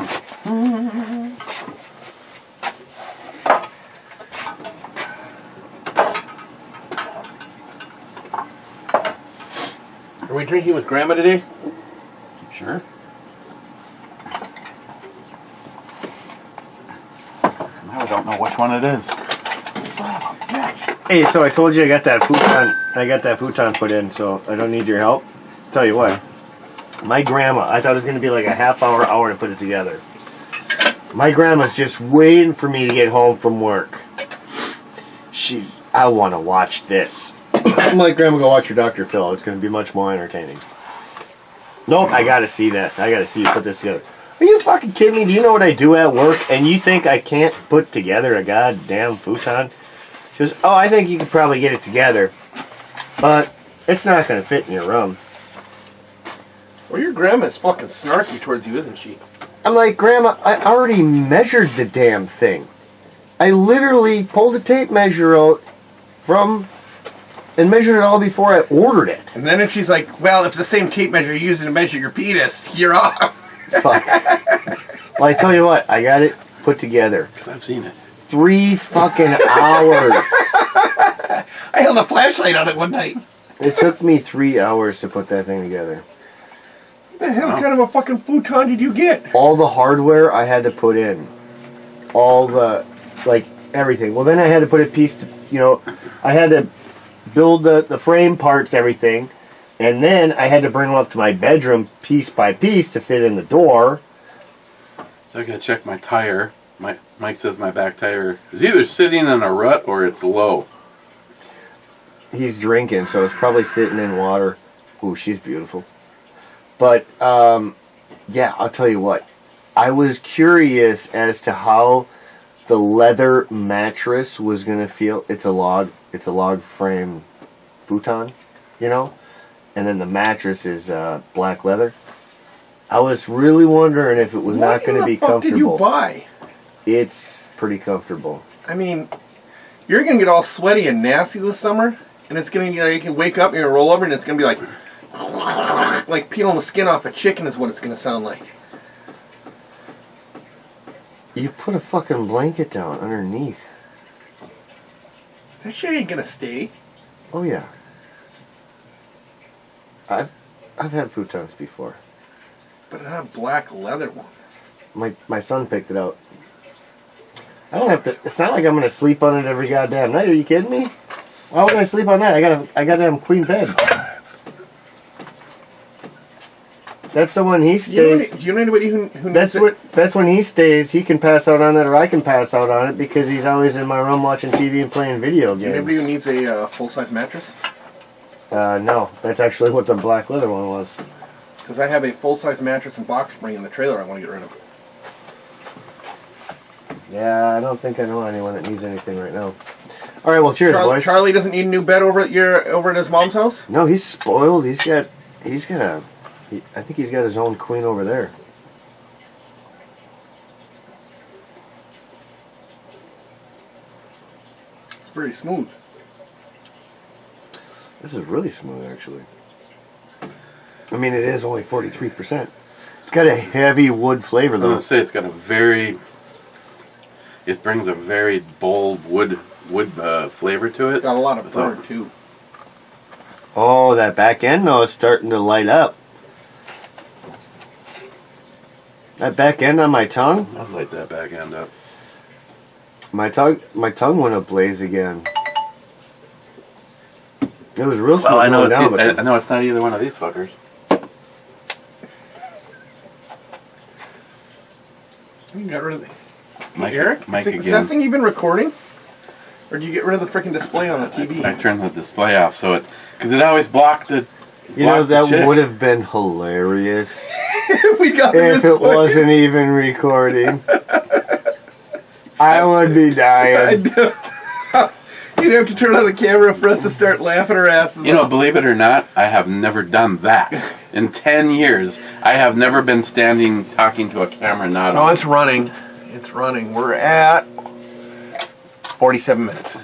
Are we drinking with Grandma today? Sure. Now I don't know which one it is. Son of a bitch. Hey, so I told you I got that futon put in, so I don't need your help. Tell you what, my grandma, I thought it was going to be like a half hour to put it together. My grandma's just waiting for me to get home from work. I want to watch this. I'm like, Grandma, go watch your Dr. Phil. It's going to be much more entertaining. Nope, I got to see this. I got to see you put this together. Are you fucking kidding me? Do you know what I do at work? And you think I can't put together a goddamn futon? She goes, oh, I think you could probably get it together. But it's not going to fit in your room. Well, your grandma's fucking snarky towards you, isn't she? I'm like, Grandma, I already measured the damn thing. I literally pulled a tape measure out and measured it all before I ordered it. And then if she's like, well, if it's the same tape measure you're using to measure your penis, you're off. Fuck. Well, I tell you what, I got it put together. Because I've seen it. 3 fucking hours. I held a flashlight on it one night. It took me 3 hours to put that thing together. What the hell kind of a fucking futon did you get? All the hardware I had to put in. All the, like, everything. Well, then I had to put it I had to build the frame parts, everything. And then I had to bring them up to my bedroom piece by piece to fit in the door. So I gotta check my tire. Mike says my back tire is either sitting in a rut or it's low. He's drinking, so it's probably sitting in water. Ooh, she's beautiful. But, yeah, I'll tell you what. I was curious as to how the leather mattress was going to feel. It's a log frame futon, and then the mattress is black leather. I was really wondering if it was not going to be comfortable. What did you buy? It's pretty comfortable. I mean, you're going to get all sweaty and nasty this summer, and it's going to, you can wake up and you're going to roll over and it's going to be like peeling the skin off a chicken is what it's going to sound like. You put a fucking blanket down underneath. That shit ain't going to stay. Oh, yeah. I've had futons before. But not a black leather one. My son picked it out. I don't have to. It's not like I'm gonna sleep on it every goddamn night. Are you kidding me? Why would I sleep on that? I got a damn queen bed. That's the one he stays. Do you know anybody who needs it? That's when he stays. He can pass out on it, or I can pass out on it because he's always in my room watching TV and playing video games. Anybody who needs a full-size mattress? No, that's actually what the black leather one was. Because I have a full-size mattress and box spring in the trailer I want to get rid of. Yeah, I don't think I know anyone that needs anything right now. All right, well, cheers, boys. Charlie doesn't need a new bed over at his mom's house? No, he's spoiled. I think he's got his own queen over there. It's pretty smooth. This is really smooth, actually. I mean, it is only 43%. It's got a heavy wood flavor, though. I was gonna say it's got it brings a very bold wood flavor to it. It's got a lot of burn too. Oh, that back end though is starting to light up. That back end on my tongue. I'd light that back end up. My tongue went ablaze again. It was real smooth. Well, I know it's not either one of these fuckers. You got rid of the... Mike, Eric? Mike Is that thing you've been recording? Or do you get rid of the freaking display on the TV? I turned the display off because it always blocked the. That would have been hilarious if it wasn't even recording. I would be dying. You'd have to turn on the camera for us to start laughing our asses off. Believe it or not, I have never done that. In 10 years, I have never been standing talking to a camera not on. Oh, it's running. It's running. We're at 47 minutes.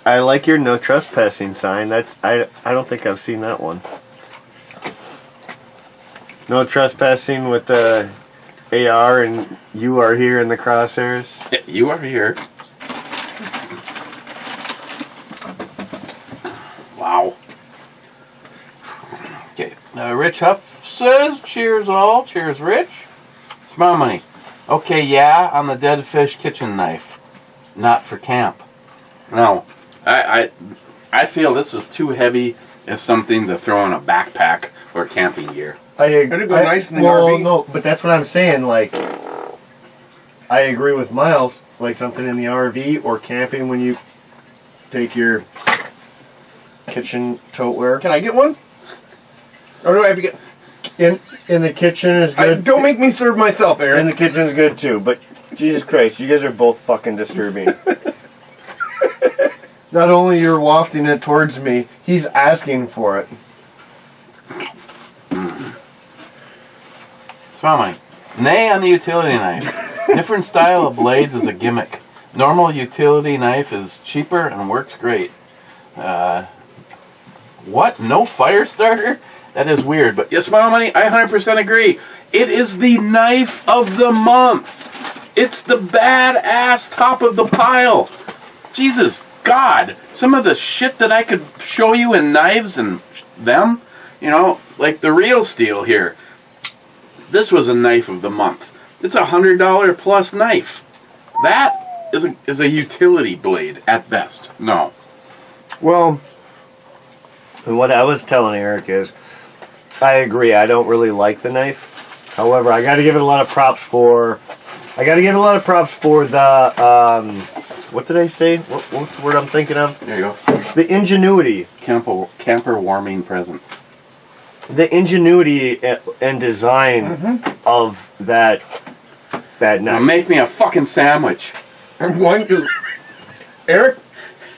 I like your no trespassing sign. I don't think I've seen that one. No trespassing with the AR and you are here in the crosshairs. Yeah, you are here. Wow. Okay. Rich Huff says, cheers all. Cheers, Rich. Smile money. Okay, yeah, on the dead fish kitchen knife. Not for camp. No. I feel this was too heavy as something to throw in a backpack or camping gear. Could it go nice in the RV? No, but that's what I'm saying. Like, I agree with Miles. Like something in the RV or camping when you take your kitchen tote-ware. Can I get one? Or do I have to get... In the kitchen is good. Don't make me serve myself, Aaron. In the kitchen is good too, but Jesus Christ, you guys are both fucking disturbing. Not only you're wafting it towards me, he's asking for it. Smile money. Nay on the utility knife. Different style of blades is a gimmick. Normal utility knife is cheaper and works great. What? No fire starter? That is weird. But yes, Smile money, I 100% agree. It is the knife of the month. It's the badass top of the pile. Jesus God, some of the shit that I could show you in knives and them, you know, like the real steel here. This was a knife of the month. It's $100 plus knife. That is a utility blade at best. No. Well, and what I was telling Eric is, I agree. I don't really like the knife. However, I got to give it a lot of props for. I got to give it a lot of props for the. What did I say? What's the word I'm thinking of? There you go. The ingenuity. Camper warming present. The ingenuity and design of that knife. Now make me a fucking sandwich. I'm going to. Eric,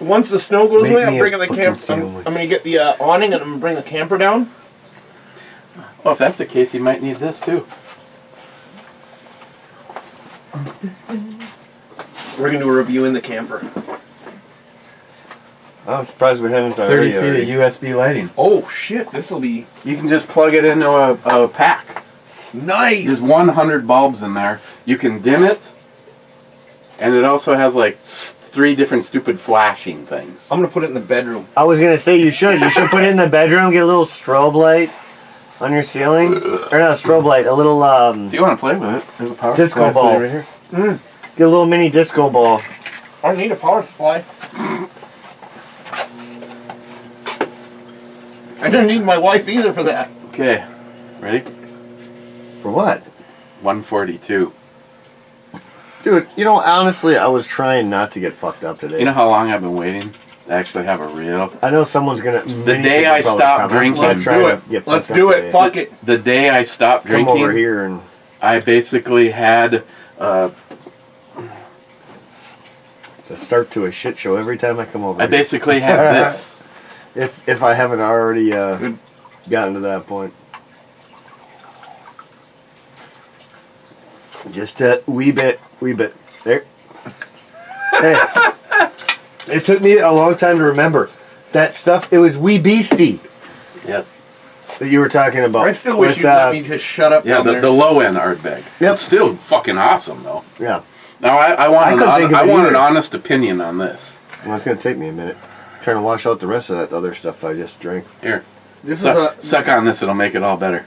once the snow goes Make away, I'm me a bringing the fucking camp. I'm sandwich. going to get the awning and I'm going to bring the camper down. Well, if that's the case, you might need this too. We're going to do a review in the camper. I'm surprised we haven't 30 feet already. of USB lighting. Oh shit! This will be You can just plug it into a pack. nice. There's 100 bulbs in there. You can dim it, and it also has like 3 different stupid flashing things. I'm going to put it in the bedroom. I was gonna say you should. You should put it in the bedroom. Get a little strobe light on your ceiling, or not a strobe light. A little If you want to play with it, there's a power disco supply ball. right here. Get a little mini disco ball. I need a power supply. I didn't need my wife either for that. Okay, ready? For what? 142. Dude, you know, honestly, I was trying not to get fucked up today. You know how long I've been waiting to actually have a real? I know someone's gonna. The day I stopped drinking. Let's do it. Let's do it. Fuck it. The day I stopped Come over drinking, here and I basically had it's a start to a shit show every time I come over. I here. basically had this. If I haven't already gotten to that point. Just a wee bit. There. Hey. It took me a long time to remember. That stuff, it was Wee Beastie Yes. that you were talking about. I still wish you'd let me just shut up Yeah, down the there. low end art bag. Yep. It's still fucking awesome though. Yeah. Now I I want couldn't think of it an either. honest opinion on this. Well, it's going to take me a minute. Trying to wash out the rest of that other stuff I just drank. Here, This is suck, a suck on this. It'll make it all better.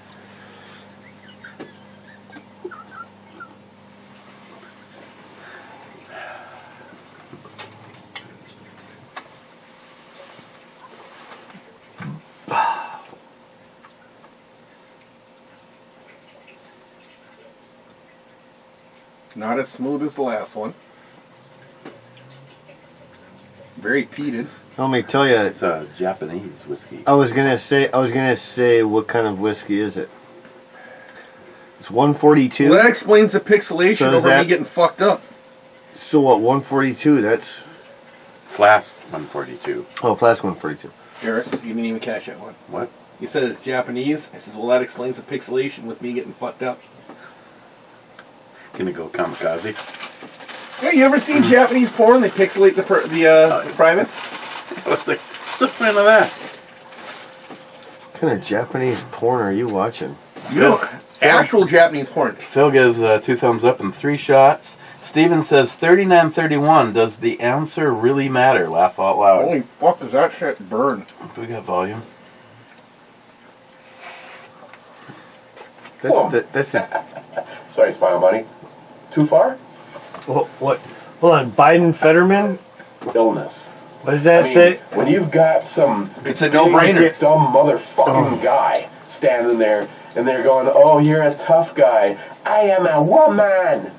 not as smooth as the last one. Very peated. Let me tell you, It's a Japanese whiskey. I was gonna say, what kind of whiskey is it? It's 142. Well, that explains the pixelation So is over me that- getting fucked up. So what? 142. That's Flask 142. flask 142. Eric, you didn't even catch that one. What? You said it's Japanese. I says, well, that explains the pixelation with me getting fucked up. Gonna go kamikaze. Yeah, you ever seen Japanese porn? They pixelate the privates. What's the point of that? What kind of Japanese porn are you watching? You know, actual Japanese porn. Phil gives 2 thumbs up and 3 shots. Steven says 3931. Does the answer really matter? Laugh out loud. Holy fuck, does that shit burn? Do we got volume? That's it. Sorry, Spinal Bunny. Too far? What? Hold on. Biden Fetterman? Illness. What does that say? When you've got some It's a no-brainer. dumb motherfucking guy standing there and they're going, oh, you're a tough guy. I am a woman.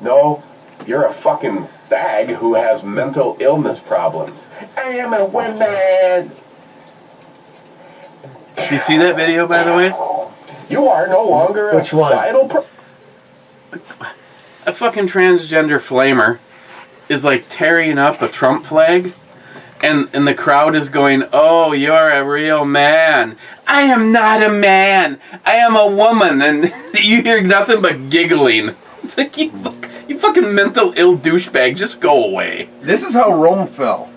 No, you're a fucking bag who has mental illness problems. I am a woman. Do you see that video, by the way? You are no longer a Which one? societal A fucking transgender flamer is like tearing up a Trump flag, and the crowd is going, "Oh, you're a real man." I am not a man. I am a woman, and you hear nothing but giggling. It's like you fucking mental ill douchebag. Just go away. This is how Rome fell.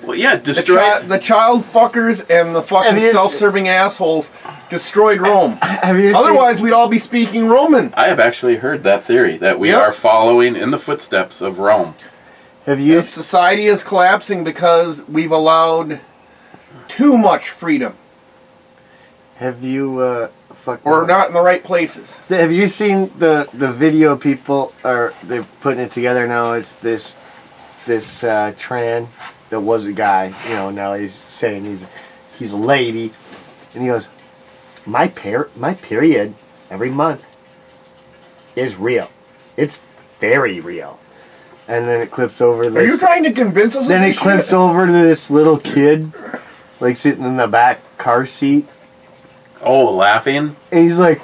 Well, yeah, The, destroy. the child fuckers and the fucking I mean, it's- self-serving assholes destroyed Rome. Have you Otherwise, we'd all be speaking Roman. I have actually heard that theory that we Yep. are following in the footsteps of Rome. Have you? Society is collapsing because we've allowed too much freedom. Have you? We're not in the right places. Have you seen the video people are they're putting it together now? It's this Tran that was a guy. You know, now he's saying he's a lady, and he goes, my period every month is real. It's very real. And then it clips over. Are you trying to convince us? Then of it this clips shit? over to this little kid, like sitting in the back car seat. Oh, laughing? And he's like,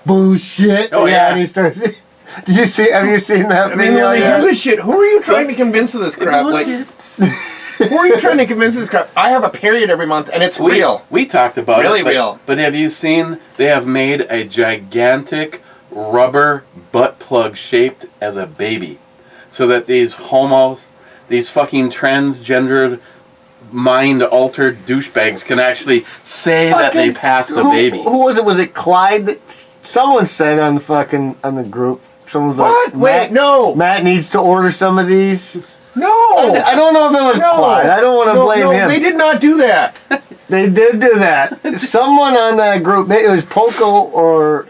bullshit. Oh, yeah. And he starts. Have you seen that I mean, video? when they yet? do this shit, who are you trying to convince of this crap? Like, who are you trying to convince of this crap? I have a period every month, and it's real. We talked about Really it. But, real. But have you seen they have made a gigantic rubber butt plug shaped as a baby? So that these homos, these fucking transgendered, mind-altered douchebags can actually say that they passed a baby. Who was it? Was it Clyde? That someone said on the group. Someone was What? like, Wait, no. Matt needs to order some of these. No. I don't know if it was No. Clyde. I don't want to blame him. They did not do that. They did do that. Someone on that group, maybe it was Poco or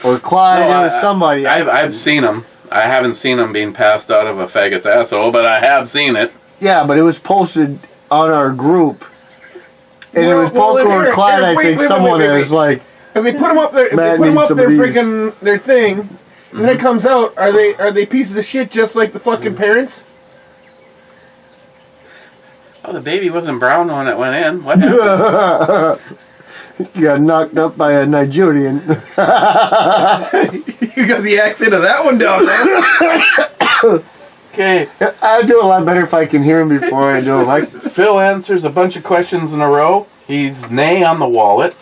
Clyde, No, it was somebody. I've seen them. I haven't seen them being passed out of a faggot's asshole, but I have seen it. Yeah, but it was posted on our group. And it was Well, Poco or Eric, Clyde, Eric, I think wait, someone wait. is like, If they put them up there, if Matt they put them needs up some their of these. freaking their thing, and then it comes out, are they pieces of shit just like the fucking parents? Oh, the baby wasn't brown when it went in. What happened? you got knocked up by a Nigerian. You got the accent of that one down there. Okay. I'd do a lot better if I can hear him before I do it. Phil answers a bunch of questions in a row. He's nay on the wallet.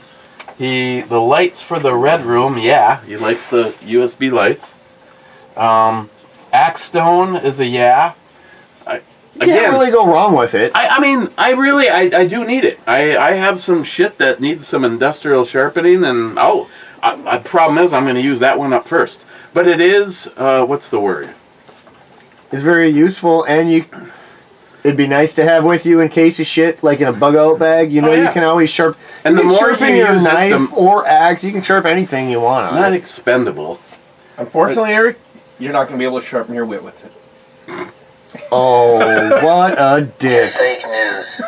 The lights for the red room, yeah, he likes the USB lights. Axe Stone is a yeah. You can't really go wrong with it. I mean, I do need it. I have some shit that needs some industrial sharpening, and the problem is I'm going to use that one up first. But it is, what's the word? It's very useful, and it'd be nice to have with you in case of shit, like in a bug-out bag. You know, Oh, yeah. you can always sharpen. And you the can more sharpen you your use it, knife or axe. You can sharpen anything you want on Not it. expendable. Unfortunately, Eric, you're not going to be able to sharpen your wit with it. Oh, what a dick! Fake news.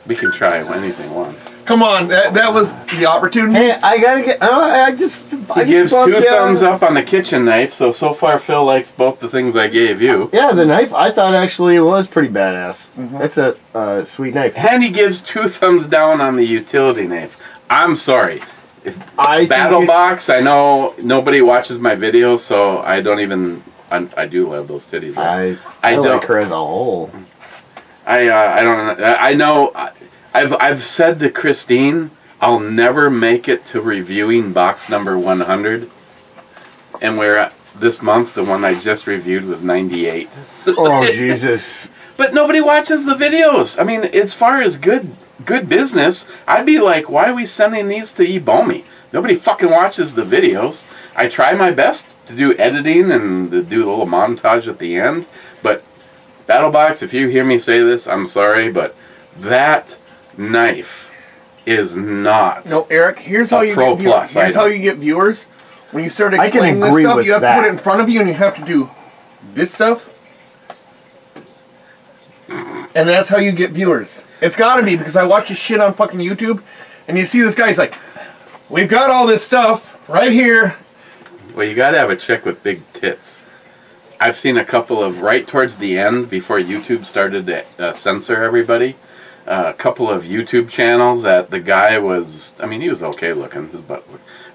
We can try anything once. Come on, that was the opportunity. Hey, I gotta get. I just. He gives two thumbs up on the kitchen knife, so far Phil likes both the things I gave you. Yeah, the knife. I thought actually it was pretty badass. That's a sweet knife. And he gives two thumbs down on the utility knife. I'm sorry. Battle Box, I know nobody watches my videos, so I don't even... I do love those titties. I don't like her as a whole. I don't know. I know... I've said to Christine, I'll never make it to reviewing box number 100. And we're this month, the one I just reviewed was 98. Oh, Jesus. But nobody watches the videos. I mean, as far as good business, I'd be like, why are we sending these to eBomi? Nobody fucking watches the videos. I try my best to do editing and to do a little montage at the end. But BattleBox, if you hear me say this, I'm sorry, but that knife is not. No, Eric. Here's how you get viewers. Here's how you get viewers. When you start explaining this stuff, you have to put it in front of you, and you have to do this stuff. And that's how you get viewers. It's got to be, because I watch this shit on fucking YouTube, and you see this guy, he's like, we've got all this stuff right here. Well, you got to have a chick with big tits. I've seen a couple of, right towards the end, before YouTube started to censor everybody, a couple of YouTube channels that the guy was, I mean, he was okay looking, his butt,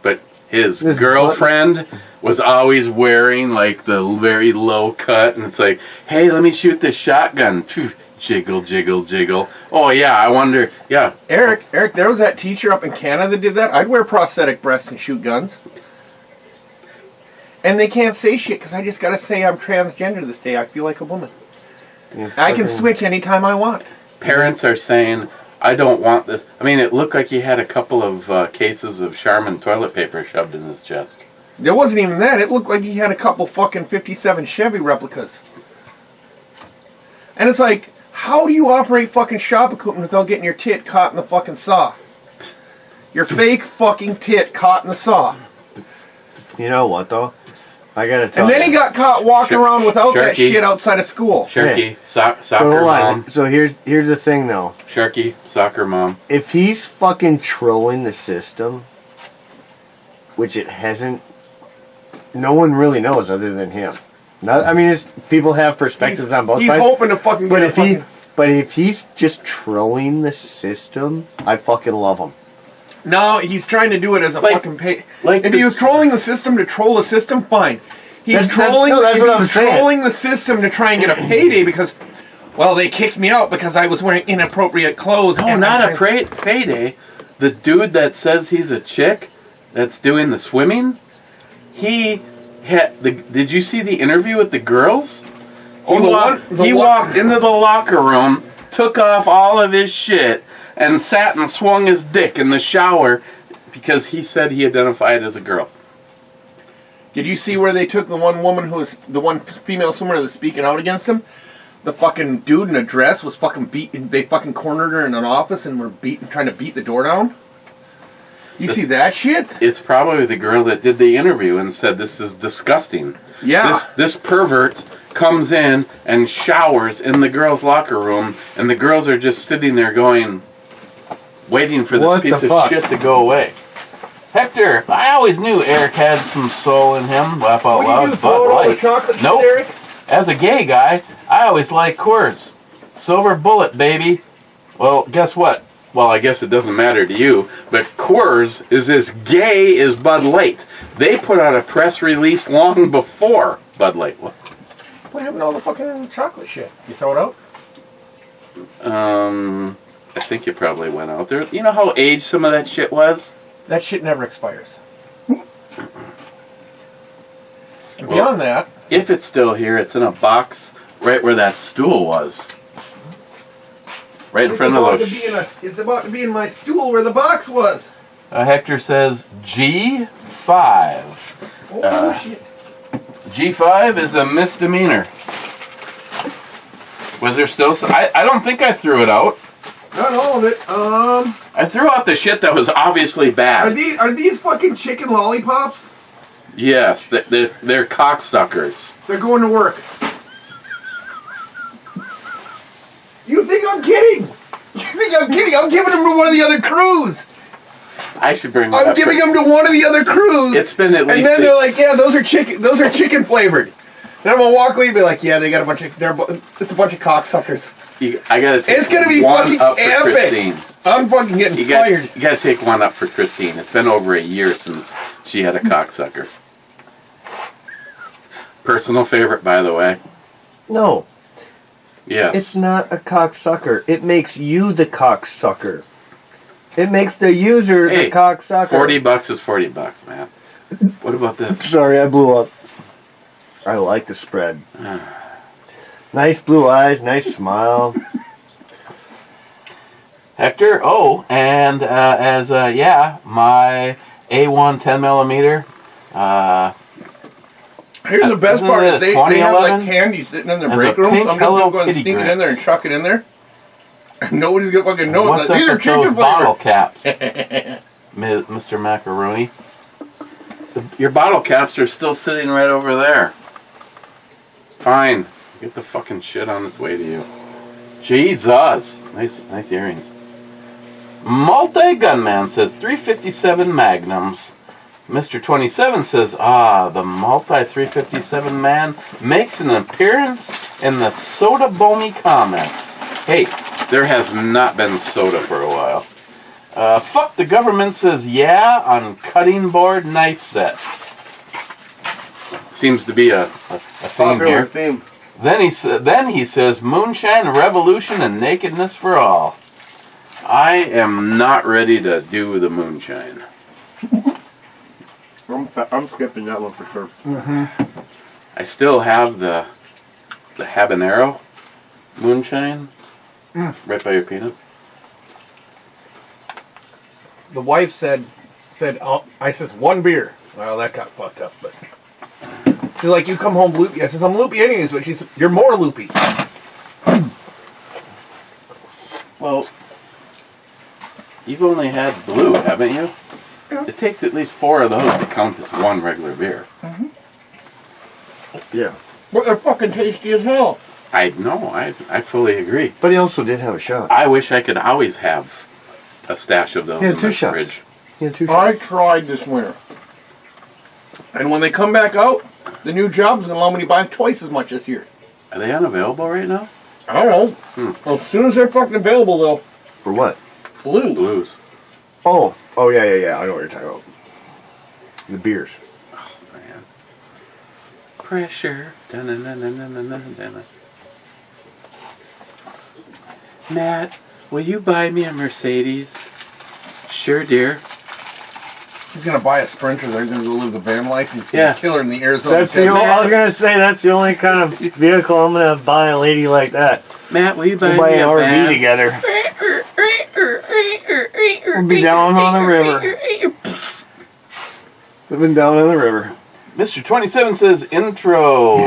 but his girlfriend was always wearing like the very low cut, and it's like, hey, let me shoot this shotgun. Phew, jiggle, jiggle, jiggle. Oh yeah, I wonder. Yeah, Eric, there was that teacher up in Canada that did that. I'd wear prosthetic breasts and shoot guns, and they can't say shit because I just gotta say I'm transgender this day. I feel like a woman. I can switch anytime I want. parents are saying, I don't want this. I mean, it looked like he had a couple of cases of Charmin toilet paper shoved in his chest. There wasn't even that. It looked like he had a couple fucking 57 Chevy replicas. And it's like, how do you operate fucking shop equipment without getting your tit caught in the fucking saw? Your fake fucking tit caught in the saw. You know what, though? I gotta tell And then you. he got caught walking around without that Sharky. shit outside of school. Sharky, So soccer hold on. mom. So here's the thing, though. Sharky, soccer mom. If he's fucking trolling the system, which it hasn't, no one really knows other than him. Not, I mean, people have perspectives on both He's sides. hoping to fucking But get a if he, fucking... but if he's just trolling the system, I fucking love him. No, he's trying to do it as a Like- fucking pay. like if the- he was trolling the system to troll the system, fine. He's That's trolling. what if I'm he's saying. trolling the system to try and get a payday because, well, they kicked me out because I was wearing inappropriate clothes. No, and not I- a payday. The dude that says he's a chick that's doing the swimming, he had the. Did you see the interview with the girls? Oh, He walked into the locker room, took off all of his shit, and sat and swung his dick in the shower because he said he identified as a girl. Did you see where they took the one woman who was the one female swimmer that was speaking out against him? The fucking dude in a dress was fucking beaten. They fucking cornered her in an office and were trying to beat the door down. You see that shit? It's probably the girl that did the interview and said this is disgusting. Yeah. This pervert comes in and showers in the girls' locker room, and the girls are just sitting there going, waiting for this What piece the of fuck? shit to go away. Hector, I always knew Eric had some soul in him. Laugh out What do loud. you do? Throw it all the chocolate Nope. shit, Eric? As a gay guy, I always liked Coors. Silver bullet, baby. Well, guess what? Well, I guess it doesn't matter to you, but Coors is as gay as Bud Light. They put out a press release long before Bud Light. What? What happened to all the fucking chocolate shit? You throw it out? I think it probably went out there. You know how aged some of that shit was? That shit never expires. And Well, beyond that, if it's still here, it's in a box right where that stool was. Right in front of those. it's about to be in my stool where the box was. Hector says G5. Oh shit! G5 is a misdemeanor. Was there still some? I don't think I threw it out. Not all of it. I threw out the shit that was obviously Are bad. these fucking chicken lollipops? Yes, they're cocksuckers. They're going to work. You think I'm kidding? You think I'm kidding? I'm giving them to one of the other crews. I should bring that I'm up. giving them to one of the other crews. It's been at least. And then they're like, yeah, those are chicken flavored. Then I'm gonna walk away and be like, yeah, they got a bunch of, it's a bunch of cocksuckers. I gotta take It's gonna be one fucking up for epic. Christine. I'm fucking getting fired. You gotta take one up for Christine. It's been over a year since she had a cocksucker. Personal favorite, by the way. No, Yes. it's not a cocksucker. It makes you the cocksucker. It makes the user Hey, the cocksucker. $40 is $40, man. What about this? Sorry, I blew up. I like the spread. Nice blue eyes, nice smile. Hector, and my A1 10mm. Here's the best Isn't part: it is they have 2011? like candy sitting in their Has break a rooms. pink I'm just Hello gonna go and Kitty sneak it in there and grips. chuck it in there. Nobody's gonna fucking know. What's These up are with those chicken bottle flavored. caps, Mr. Macaroni? Your bottle caps are still sitting right over there. Fine. Get the fucking shit on its way to you. Jesus. Nice earrings. Multi-Gunman says 357 Magnums. Mr. 27 says, the multi-357 man makes an appearance in the Soda Bomi comments. Hey, there has not been soda for a while. Fuck the government says yeah on cutting board knife set. Seems to be a theme here. theme. Then he says moonshine, revolution, and nakedness for all. I am not ready to do the moonshine. I'm skipping that one for sure. I still have the habanero moonshine right by your penis. the wife said, oh, I says, 1 beer. Well, that got fucked up, but she's like, you come home loopy. I says, I'm loopy anyways, but she said, you're more loopy. Well, you've only had blue, haven't you? Yeah. It takes at least 4 of those to count as 1 regular beer. Yeah. But they're fucking tasty as hell. I know, I fully agree. But he also did have a shot. I wish I could always have a stash of those Yeah, in 2 the shots. fridge. Yeah, 2 I shots. tried this winter. And when they come back out, the new job's going to allow me to buy twice as much this year. Are they unavailable right now? I don't know. As soon as they're fucking available, though. For what? Blue. Blues. Oh, yeah. I know what you're talking about. The beers. Man. Pressure. Dun-dun-dun-dun-dun-dun-dun. Matt, will you buy me a Mercedes? Sure, dear. He's going to buy a Sprinter. They're going to go live the van life. And he's going Yeah. to kill her in the Arizona. That's the only, I was gonna say that's the only kind of vehicle I'm gonna buy a lady like that. Matt, will you buy We'll buy me an a RV van? together. We'll be down on the river. Living down on the river. Mr. 27 says intro.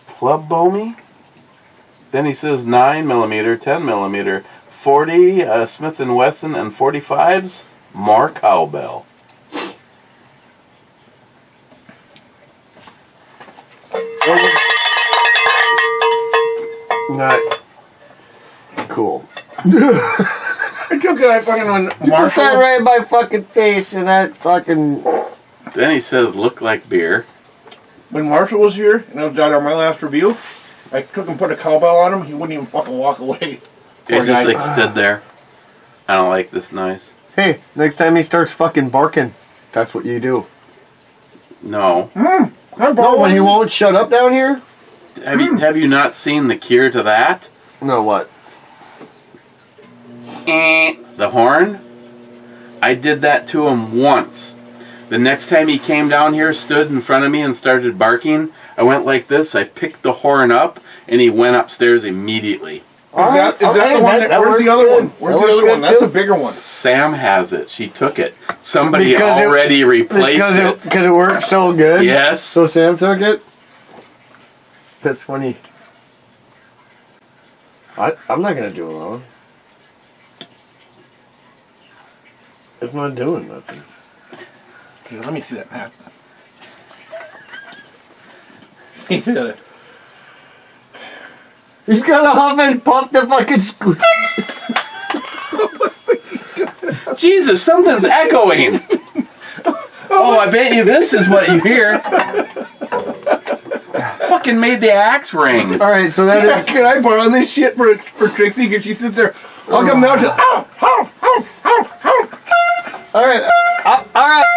Club Bomi. Then he says 9mm, 10mm, 40 Smith & Wesson, and 45s. More cowbell. Not cool. I took it. I fucking on Put that Marshall. right in my fucking face and that fucking... Then he says look like beer. When Marshall was here, and I was down on my last review, I took and put a cowbell on him. He wouldn't even fucking walk away. He Poor just guy. like stood there. I don't like this noise. Hey, next time he starts fucking barking, that's what you do. No. No, when he won't shut up down here? Have you not seen the cure to that? No, what? The horn? I did that to him once. The next time he came down here, stood in front of me and started barking, I went like this, I picked the horn up, and he went upstairs immediately. Is that the one? Where's the other one? Where's the other one? That's a bigger one. Sam has it. She took it. Somebody Because it- already replaced it. Because it works so good? Yes. So Sam took it? That's funny. I'm not going to do it alone. It's not doing nothing. Here, let me see that map. See that? He's gonna huff and puff the fucking squeeze. Jesus, something's echoing. Oh, I bet you this is what you hear. Fucking made the axe ring. Alright, so that is... Can I borrow this shit for Trixie? Because she sits there. I'll come down to. Ow, ow, ow, ow, ow. Alright.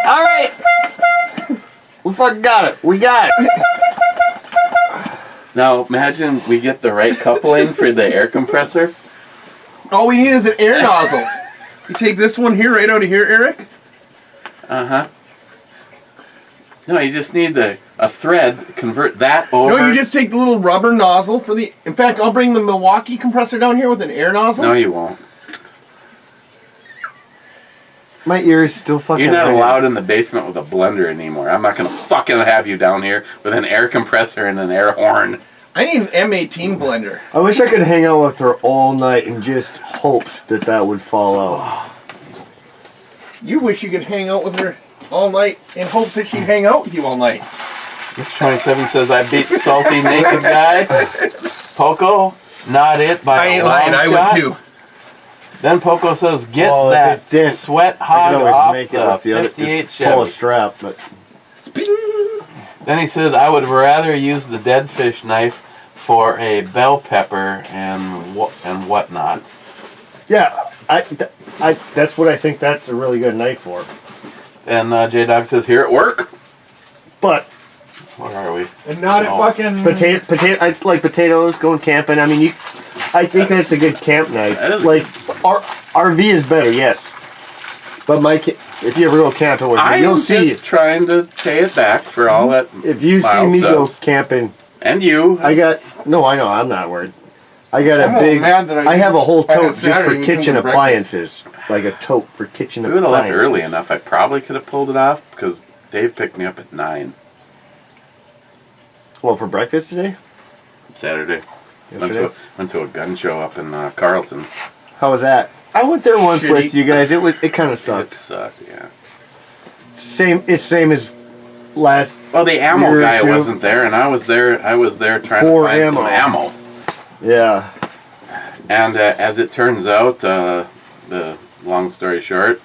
Alright. We fucking got it. We got it. Now, imagine we get the right coupling for the air compressor. All we need is an air nozzle. You take this one here, right out of here, Eric. Uh-huh. No, you just need a thread, convert that over. No, you just take the little rubber nozzle for the... In fact, I'll bring the Milwaukee compressor down here with an air nozzle. No, you won't. My ear is still fucking... You're not ringing. allowed in the basement with a blender anymore. I'm not going to fucking have you down here with an air compressor and an air horn. I need an M18 blender. I wish I could hang out with her all night and just hopes that would fall out. You wish you could hang out with her all night in hopes that she'd hang out with you all night. This 27 says I beat salty naked guy. Poco, not it by I a ain't long lying, I shot. would too. Then Poco says, get Well, if that it didn't, sweat I hog could always off make it with the other... 58 just pull a Chevy. strap, but... Then he says, I would rather use the dead fish knife for a bell pepper and whatnot. Yeah, that's what I think that's a really good knife for. And J-Dog says, here at work. But Where are we? And not Oh. at fucking... potato, I like potatoes, going camping. I mean, I think that's a good camp knife. That is- Like, RV is better, yes. But if you ever go camping with me, I'm you'll see. just trying to pay it back for all that If you see Miles me go does. camping, And you. I know, I'm not worried. I got I'm a all big, mad that I have a whole I had tote just Saturday for we came kitchen to breakfast. appliances. like a tote for kitchen If we would have left appliances. early enough, I probably could have pulled it off because Dave picked me up at 9 Well, for breakfast today? Saturday. Yesterday? Went to a gun show up in Carlton. How was that? I went there once Shitty. with you guys. It kind of It sucked. sucked, yeah. Same as last. Well, the ammo Year or guy two. wasn't there, and I was there trying For to find ammo. some ammo. Yeah. And as it turns out, the long story short,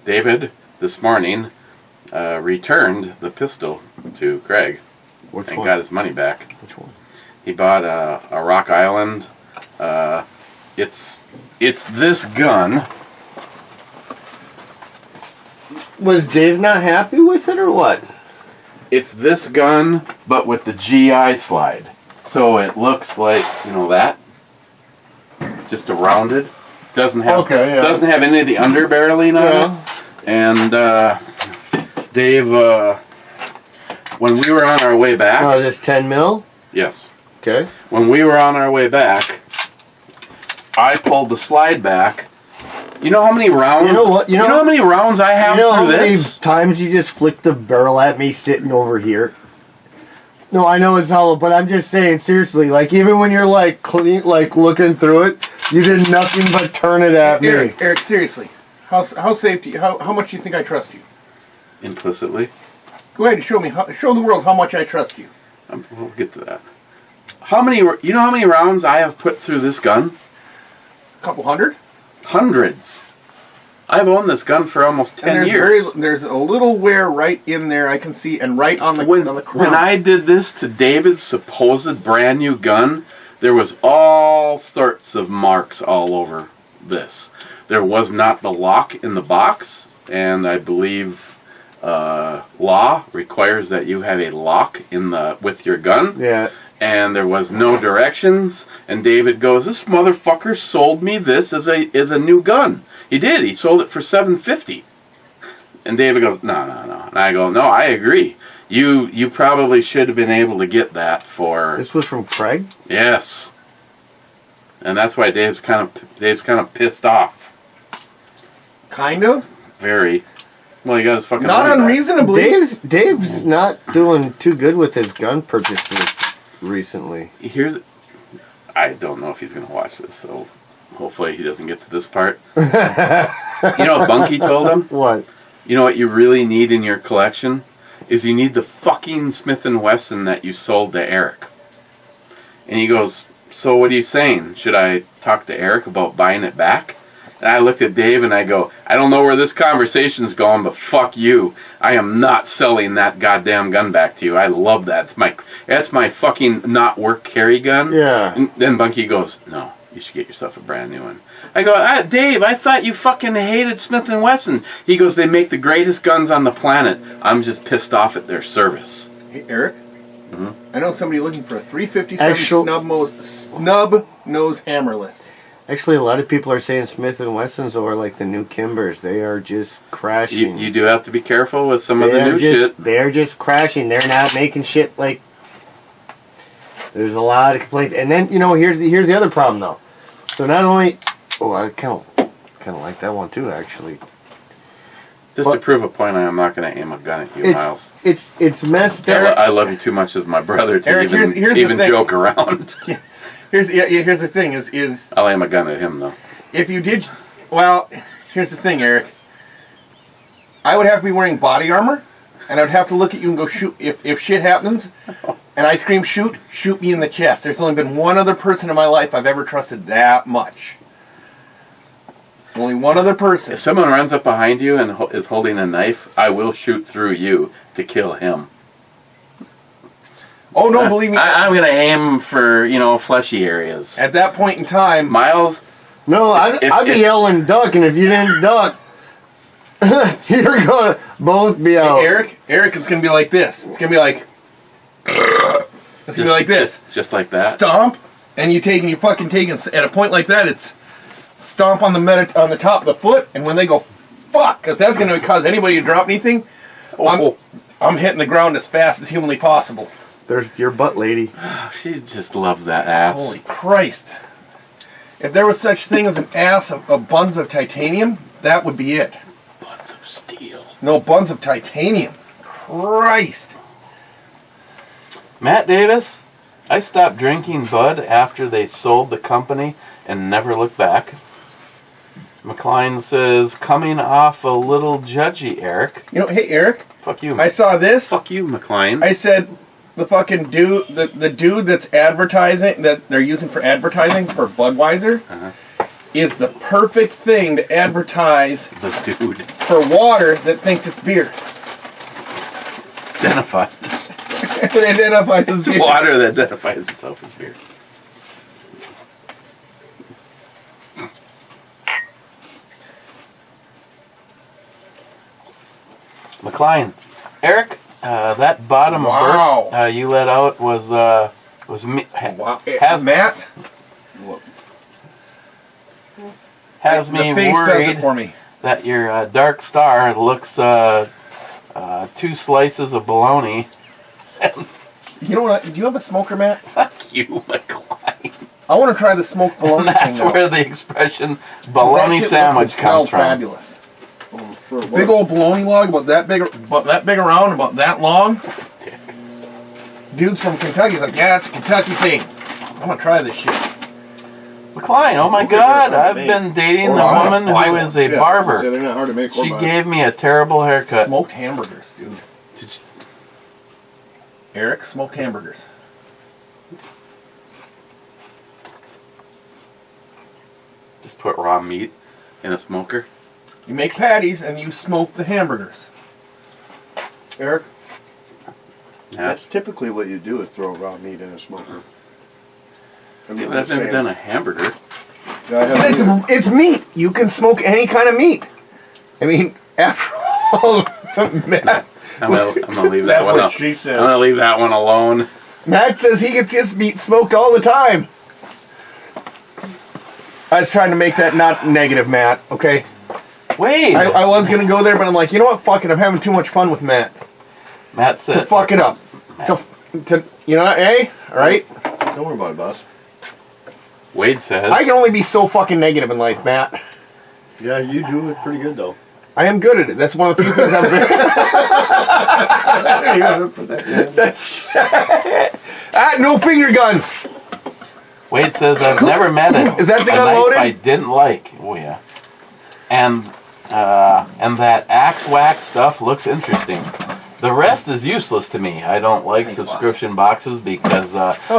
David this morning returned the pistol to Craig Which and one? got his money back. Which one? He bought a Rock Island. It's this gun. Was Dave not happy with it or what? It's this gun, but with the GI slide. So it looks like, that. Just a rounded. Doesn't have Okay, yeah. doesn't have any of the underbarreling on it. And Dave, when we were on our way back, Oh, is this 10 mil? yes, Okay. when we were on our way back, I pulled the slide back. You know how many rounds? You know what? You know how many rounds I have You know how through many this? times you just flicked the barrel at me sitting over here? No, I know it's hollow, but I'm just saying, seriously, like, even when you're, like, clean, like, looking through it, you did nothing but turn it at me. Eric, seriously, how safe do you? How much do you think I trust you? Implicitly, Go ahead and show me. Show the world how much I trust you. we'll get to that. How many? You know how many rounds I have put through this gun? A couple hundred. Hundreds. I've owned this gun for almost 10 And years. there's a little wear right in there I can see, and right on the When crown. I did this to David's supposed brand new gun, there was all sorts of marks all over this. There was not the lock in the box, and I believe law requires that you have a lock with your gun. Yeah. And there was no directions. And David goes, "This motherfucker sold me this as a new gun." He did. He sold it for $750. And David goes, "No." And I go, "No, I agree. You probably should have been able to get that for." This was from Craig? Yes. And that's why Dave's kind of pissed off. Kind of. Very. Well, he got his fucking Not money back. unreasonably. Dave's not doing too good with his gun purchases recently. I don't know if he's going to watch this, so hopefully he doesn't get to this part. You know what Bunky told him? What? You know what you really need in your collection? Is you need the fucking Smith & Wesson that you sold to Eric. And he goes, "So what are you saying? Should I talk to Eric about buying it back?" And I looked at Dave and I go, "I don't know where this conversation's going, but fuck you. I am not selling that goddamn gun back to you. I love that. That's my fucking not work carry gun." Yeah. And then Bunky goes, "No, you should get yourself a brand new one." I go, "Dave, I thought you fucking hated Smith & Wesson." He goes, "They make the greatest guns on the planet. I'm just pissed off at their service." Hey, Eric. Mhm. I know somebody looking for a 357 Actual- snub nose hammerless. Actually, a lot of people are saying Smith & Wessons are like the new Kimbers. They are just crashing. You do have to be careful with some of the new shit. They're just crashing. They're not making shit like... There's a lot of complaints. And then, here's the other problem, though. So not only... Oh, I kind of like that one, too, actually. Just to prove a point, I am not going to aim a gun at you, Miles. It's messed up. I love you too much as my brother to Eric, here's the even thing. joke around. Here's the thing is I'll aim a gun at him, though. if you did, well, here's the thing, Eric. I would have to be wearing body armor, and I would have to look at you and go, "Shoot!" If shit happens, and I scream, "Shoot! Shoot me in the chest." There's only been one other person in my life I've ever trusted that much. Only one other person. If someone runs up behind you and is holding a knife, I will shoot through you to kill him. Oh no, believe me. I'm going to aim for, fleshy areas. At that point in time, Miles, No, I'd be yelling duck, and if you didn't duck, you're going to both be out. Eric, it's gonna be like this. It's gonna be like. It's gonna be like this. Just like that. Stomp, and you fucking take it at a point like that. It's stomp on the top of the foot, and when they go, fuck, because that's gonna cause anybody to drop anything. I'm hitting the ground as fast as humanly possible. There's your butt lady. She just loves that ass. Holy Christ! If there was such thing as an ass of buns of titanium, that would be it. Buns of steel. No, buns of titanium. Christ. Matt Davis, I stopped drinking Bud after they sold the company and never looked back. McLean says, coming off a little judgy, Eric. You know, hey, Eric. Fuck you. I saw this. Fuck you, McLean. I said the fucking dude, the dude that's advertising, that they're using for advertising for Budweiser, is the perfect thing to advertise the dude for water that thinks it's beer. Identifies. It identifies as beer. Water that identifies itself as beer. McLean, Eric, that bottom burp you let out was me. Wow. Has Matt has the me face does worried it for me. that your dark star looks 2 slices of bologna. You know what? Do you have a smoker, Matt? Fuck you, McLean. I want to try the smoked bologna That's thing now. where the expression bologna sandwich comes from. Fabulous. Big old bologna log, about that big around, about that long. Dick. Dudes from Kentucky's like, yeah, it's a Kentucky thing. I'm gonna try this shit. McLean, oh my God, I've been dating the woman who is a barber. They're not hard to make. She gave me a terrible haircut. Smoked hamburgers, dude. Eric, smoked hamburgers. Just put raw meat in a smoker. You make patties and you smoke the hamburgers. Eric, Yeah. that's typically what you do is throw raw meat in a smoker. I've never done a hamburger. It's meat. You can smoke any kind of meat. I mean, after all, Matt, I'm gonna leave that That's one. what she says. I'm gonna leave that one alone. Matt says he gets his meat smoked all the time. I was trying to make that not negative, Matt. Okay. Wait. I was gonna go there, but I'm like, you know what? Fuck it. I'm having too much fun with Matt. Matt To said. fuck it up. To you know, eh? All right. Don't worry about it, boss. Wade says. I can only be so fucking negative in life, Matt. Yeah, you do it pretty good though. I am good at it. That's one of the few things I'm good at. No finger guns. Wade says I've never met it. Is that thing a unloaded? knife I didn't like. Oh yeah. And that axe wax stuff looks interesting. The rest is useless to me. I don't like subscription boxes because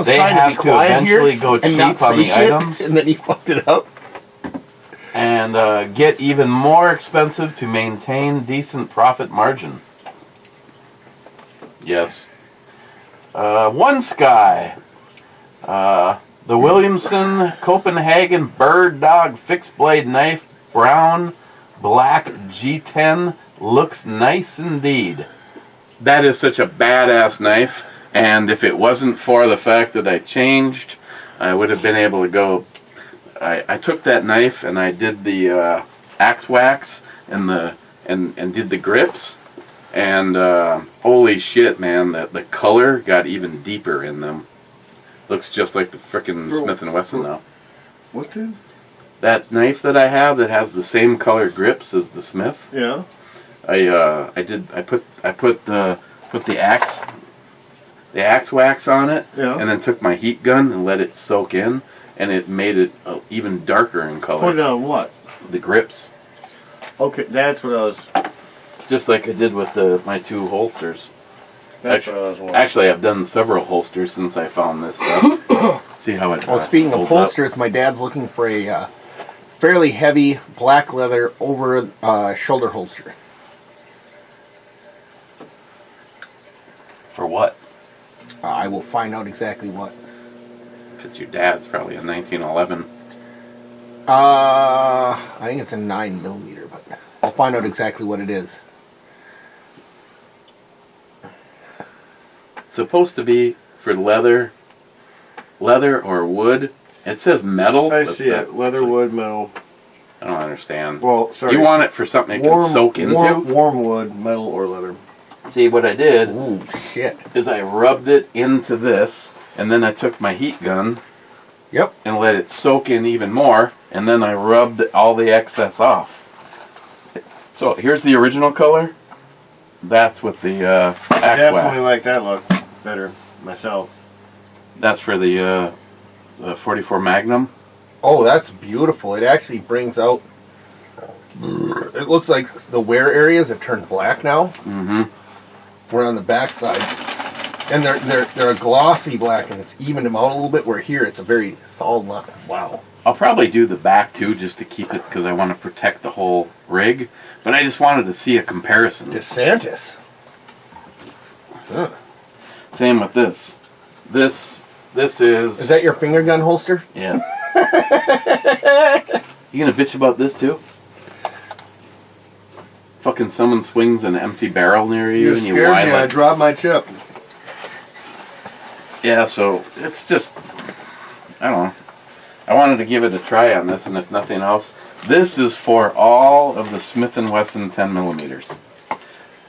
they have to eventually go cheap on the items. And then he fucked it up. And get even more expensive to maintain decent profit margin. Yes. One Sky. The Williamson Copenhagen Bird Dog Fixed Blade Knife Brown Black G10 looks nice indeed. That is such a badass knife, and if it wasn't for the fact that I changed, I would have been able to go. I took that knife and I did the axe wax and did the grips, and holy shit, man, the color got even deeper in them. Looks just like the frickin' Smith & Wesson now. What dude? That knife that I have that has the same color grips as the Smith. Yeah. I put the axe wax on it, Yeah. and then took my heat gun and let it soak in, and it made it even darker in color. Put it on what? The grips, Okay, that's what I was. just like I did with my 2 holsters. That's what I was wondering. Actually, I've done several holsters since I found this stuff. See how it. Well, speaking of holds up. holsters, my dad's looking for a fairly heavy black leather over shoulder holster. For what? I will find out exactly what. If it's your dad's, probably a 1911. I think it's a 9mm, but I'll find out exactly what it is. It's supposed to be for leather or wood. It says metal. I but see it. Leather, wood, metal. I don't understand. Well, sorry. You want it for something it can soak into? Warm wood, metal, or leather. See, what I did Ooh, shit. is I rubbed it into this, and then I took my heat gun Yep. and let it soak in even more, and then I rubbed all the excess off. So here's the original color. That's what the I axe definitely wax. like that look better myself. That's for the 44 Magnum. Oh, that's beautiful. It actually brings out. It looks like the wear areas have turned black now. Mm-hmm. We're on the back side, and they're a glossy black, and it's evened them out a little bit. Where here it's a very solid line. Wow. I'll probably do the back too, just to keep it, because I want to protect the whole rig. But I just wanted to see a comparison. DeSantis. Huh. Same with this. This is. Is that your finger gun holster? Yeah. You gonna bitch about this too? Fucking someone swings an empty barrel near you and you scared whine me. I like. dropped my chip. Yeah, so it's just. I don't know. I wanted to give it a try on this, and if nothing else, this is for all of the Smith & Wesson 10 millimeters.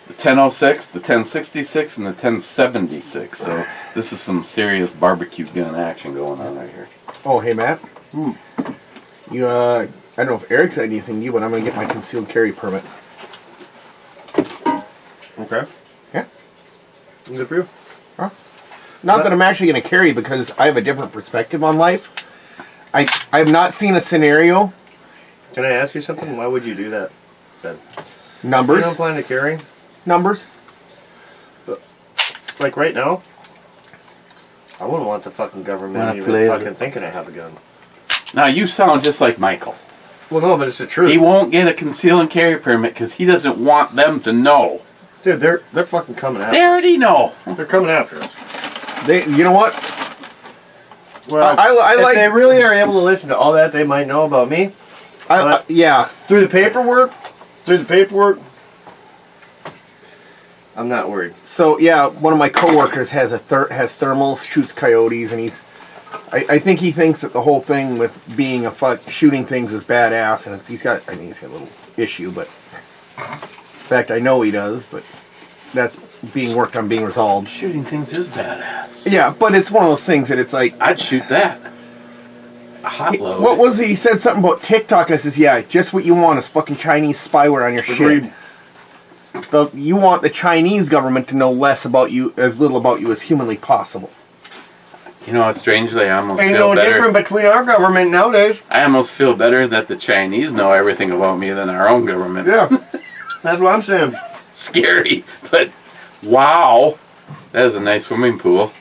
The 1006, the 1066, and the 1076. So this is some serious barbecue gun action going on right here. Oh, hey Matt. You I don't know if Eric said anything to you, but I'm gonna get my concealed carry permit. Okay. Yeah. Good for you. Not that I'm actually gonna carry, because I have a different perspective on life. I have not seen a scenario. Can I ask you something? Why would you do that? Then Numbers. you don't plan to carry? Numbers. Like right now? I wouldn't want the fucking government Wanna even play fucking it? thinking I have a gun. Now you sound just like Michael. Well, no, but it's the truth. He won't get a conceal and carry permit because he doesn't want them to know. Dude, they're fucking coming after They already know. us. They're coming after us. You know what? Well, I if like. they really are able to listen to all that they might know about me, Yeah. through the paperwork, I'm not worried. So yeah, one of my coworkers has has thermals, shoots coyotes, and I think he thinks that the whole thing with being shooting things is badass, and I think he's got a little issue, but in fact I know he does, but that's being worked on, being resolved. Shooting things is badass. Yeah, but it's one of those things that it's like, I'd shoot that. A hot load. what was it? He said something about TikTok. I says, yeah, just what you want is fucking Chinese spyware on your shit. You want the Chinese government to know less about you, as little about you as humanly possible. You know, strangely, I almost Ain't feel no better. different between our government nowadays. I almost feel better that the Chinese know everything about me than our own government. Yeah, that's what I'm saying. Scary, but wow, that is a nice swimming pool.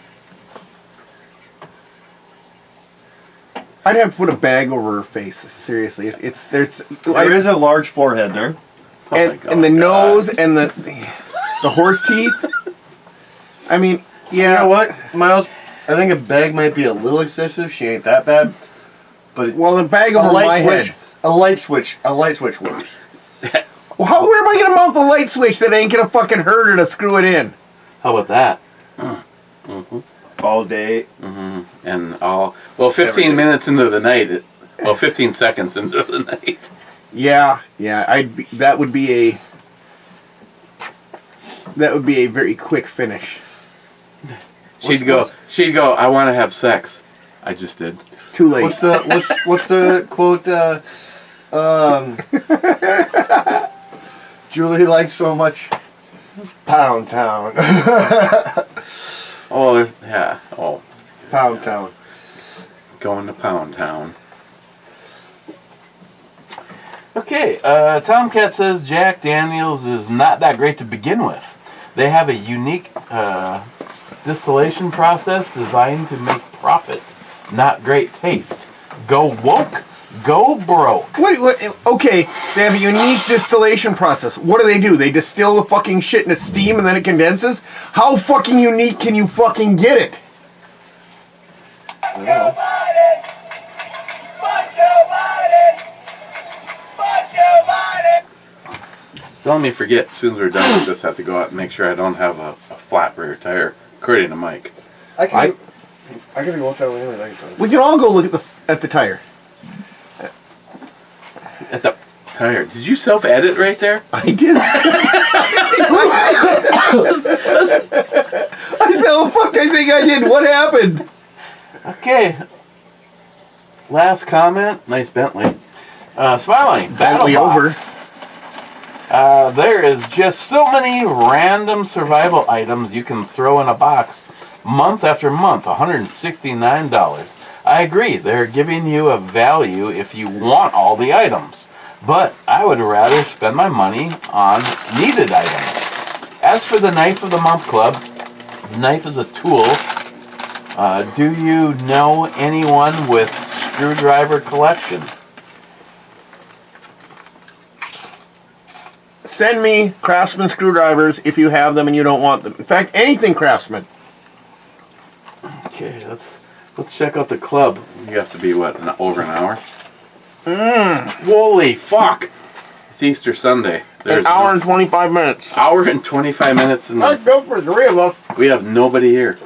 I'd have to put a bag over her face. Seriously, There is a large forehead there. Oh my God, and the God. nose and the horse teeth. I mean, yeah. You know what, Miles? I think a bag might be a little excessive. She ain't that bad. But Well, the bag a over my light switch, head. a light switch works. Well, where am I gonna mount the light switch that ain't gonna fucking hurt her to screw it in? How about that? All day. And all 15 Everything. minutes into the night. 15 seconds into the night. Yeah. That would be a very quick finish. She'd go. I want to have sex. I just did. Too late. What's the quote? Julie likes so much Pound Town. Oh yeah. Oh, Pound Town. going to Pound Town. Okay, Tomcat says Jack Daniels is not that great to begin with. They have a unique distillation process designed to make profit, not great taste. Go woke, go broke. What? Okay, they have a unique distillation process. What do? They distill the fucking shit into steam and then it condenses? How fucking unique can you fucking get it? Don't let me forget, as soon as we're done with this, I have to go out and make sure I don't have a flat rear tire, according to Mike. I gotta go out that way anyway. We can all go look at the tire. At the tire. Did you self-edit right there? I did. No, fuck, I think I did. What happened? Okay. last comment. Nice Bentley. Smiling. Bentley over. There is just so many random survival items you can throw in a box month after month. $169. I agree. They're giving you a value if you want all the items. But I would rather spend my money on needed items. As for the Knife of the Month Club, knife is a tool. Do you know anyone with screwdriver collection? Send me Craftsman screwdrivers if you have them and you don't want them. In fact, anything Craftsman. Okay, let's check out the club. You have to be over an hour. Holy fuck! It's Easter Sunday. An hour and 25 minutes. Hour and 25 minutes, and That's good for the 3 of us. we have nobody here.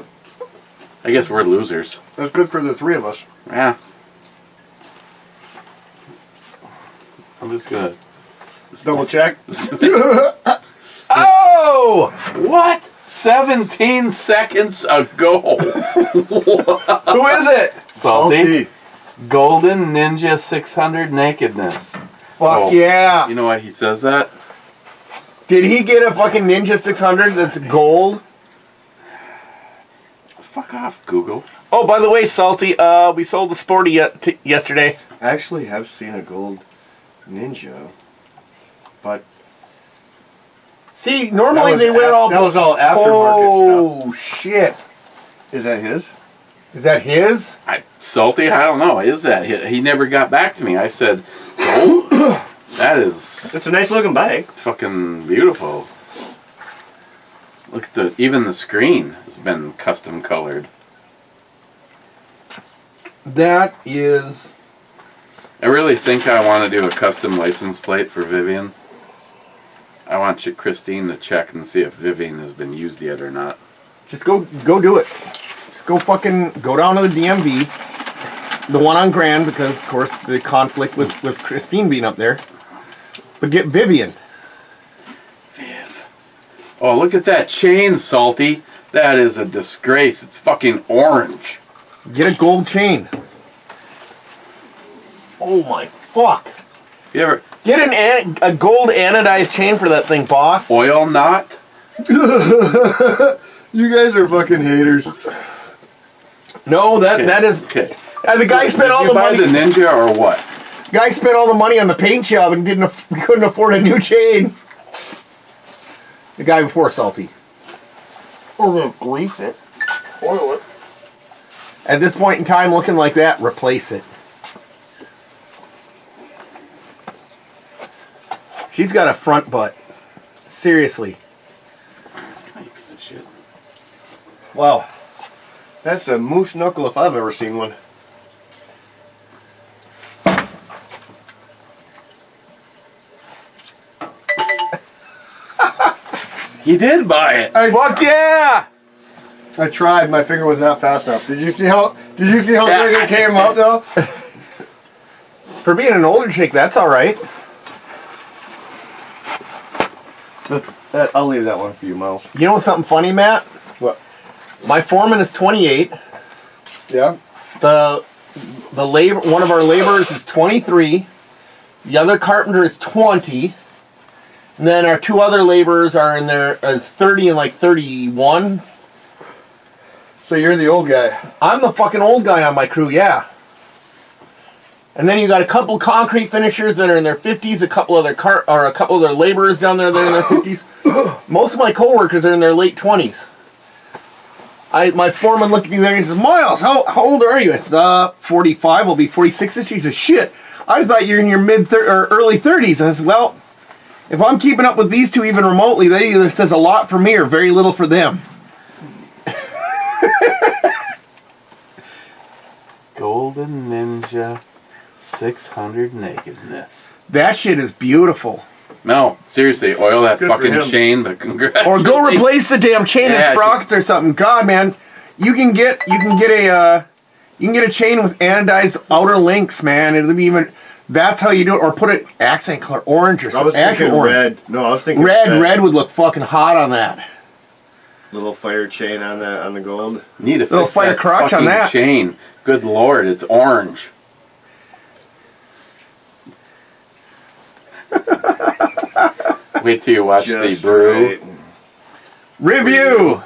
I guess we're losers. That's good for the 3 of us. Yeah. I'm just gonna. Double check. Oh! What? 17 seconds ago. Who is it? Salty. Golden Ninja 600 Nakedness. Fuck yeah. You know why he says that? Did he get a fucking Ninja 600 that's gold? Fuck off, Google. Oh, by the way, Salty, we sold the Sporty yesterday. I actually have seen a gold Ninja, but See, normally they wear all... That was all aftermarket Oh, shit. Is that his? Is that his? Salty? I don't know. Is that he never got back to me. I said, gold? That is It's a nice looking bag. fucking beautiful. Look at even the screen has been custom colored. That is... I really think I want to do a custom license plate for Vivian. I want Christine to check and see if Vivian has been used yet or not. Just go do it. Just go down to the DMV. The one on Grand, because, of course, the conflict with Christine being up there. But get Vivian. Viv. Oh, look at that chain, Salty. That is a disgrace. It's fucking orange. Get a gold chain. Oh my fuck. You ever... Get a gold anodized chain for that thing, boss. Oil knot? You guys are fucking haters. No, that is... Okay. The guy spent all Did you the buy money... the Ninja or what? Guy spent all the money on the paint job and couldn't afford a new chain. The guy before Salty. We're gonna grease it. Oil it. At this point in time, looking like that, replace it. She's got a front butt. Seriously. Oh, you piece of shit. Wow. That's a moose knuckle if I've ever seen one. He did buy it. Fuck yeah! I tried. My finger was not fast enough. Did you see how big it came up though? For being an older chick, that's all right. I'll leave that one for you, Miles. You know something funny, Matt? What? My foreman is 28. Yeah. The one of our laborers is 23. The other carpenter is 20. And then our 2 other laborers are in there as 30 and like 31. So you're the old guy. I'm the fucking old guy on my crew, yeah. And then you got a couple concrete finishers that are in their 50s, a couple other laborers down there that are in their 50s. Most of my coworkers are in their late 20s. My foreman looked at me there and he says, Miles, how old are you? I said, 45, I'll be 46 this year. He says, shit, I thought you were in your early 30s. And I said, well, if I'm keeping up with these two even remotely, that either says a lot for me or very little for them. Golden Ninja 600 Nakedness. That shit is beautiful. No, seriously, oil that Good for fucking him. chain, but congratulations. Or go replace the damn chain in Yeah, sprockets or something. God, man, you can get a chain with anodized outer links, man. It'll be even. That's how you do it. Or put it accent color orange or I was something. thinking red. No, I was thinking Red would look fucking hot on that. Little fire chain on the gold. Need a Little fire crotch on that. chain. Good lord, it's orange. Wait till you watch the Just brew. right. Review.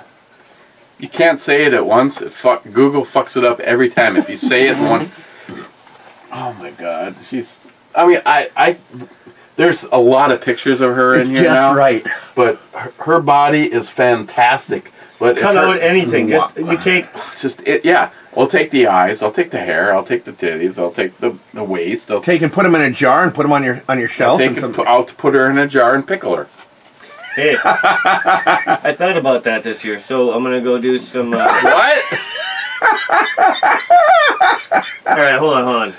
You can't say it at once. Google fucks it up every time. If you say it in one... Oh my god. I mean, there's a lot of pictures of her in here now. right. But her body is fantastic. But Cut out anything. Just you take. Yeah. I'll take the eyes. I'll take the hair. I'll take the titties. I'll take the waist. I'll Take and put them in a jar and put them on your shelf. I'll put her in a jar and pickle her. Hey, I thought about that this year, so I'm gonna go do some. What? All right, hold on.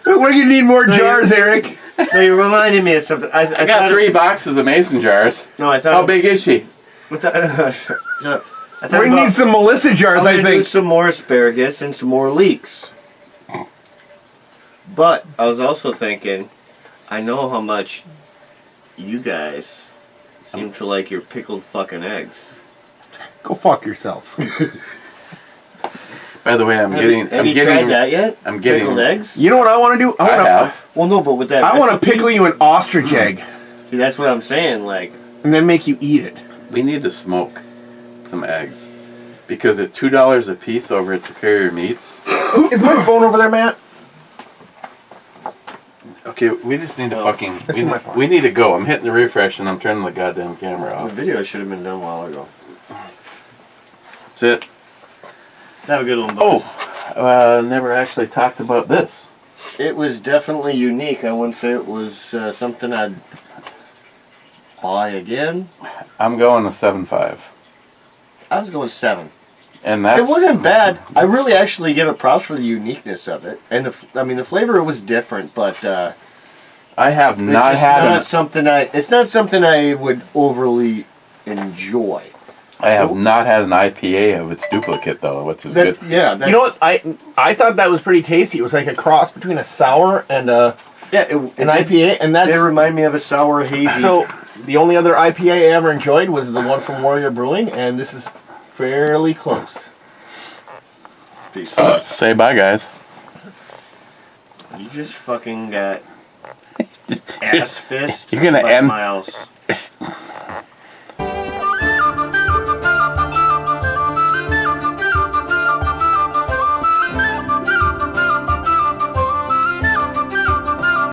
Where do you need more jars, Eric? No, you reminded me of something. I got 3 boxes of mason jars. No, I thought. How big is she? Shut up. I thought We need some Melissa jars, I'm I gonna do think. some more asparagus and some more leeks. But I was also thinking, I know how much you guys seem to like your pickled fucking eggs. Go fuck yourself. By the way, Have you tried that yet? I'm getting pickled eggs. You know what I want to do? I have. Well, no, but with that, I want to recipe- pickle you an ostrich egg See, that's what I'm saying. Like, and then make you eat it. We need to smoke some eggs because at $2 a piece over at Superior Meats. Is my phone over there, Matt? Okay, we just need to fucking. It's in my pocket. We need to go. I'm hitting the refresh and I'm turning the goddamn camera the off. video should have been done a while ago. That's it. Have a good one, boys. Never actually talked about this. It was definitely unique. I wouldn't say it was something I'd buy again. I'm going to 7.5, I was going 7. and that's It wasn't bad. I really actually give it props for the uniqueness of it, and the flavor was different, but I have not it's had not something It's not something I would overly enjoy. I have not had an IPA of its duplicate though, which is good. Yeah, You know what? I thought that was pretty tasty. It was like a cross between a sour and an IPA, and They that's remind me of a sour hazy. so. The only other IPA I ever enjoyed was the one from Warrior Brewing, and this is fairly close. Say bye, guys. You just fucking got ass fist. You're gonna by end- Miles.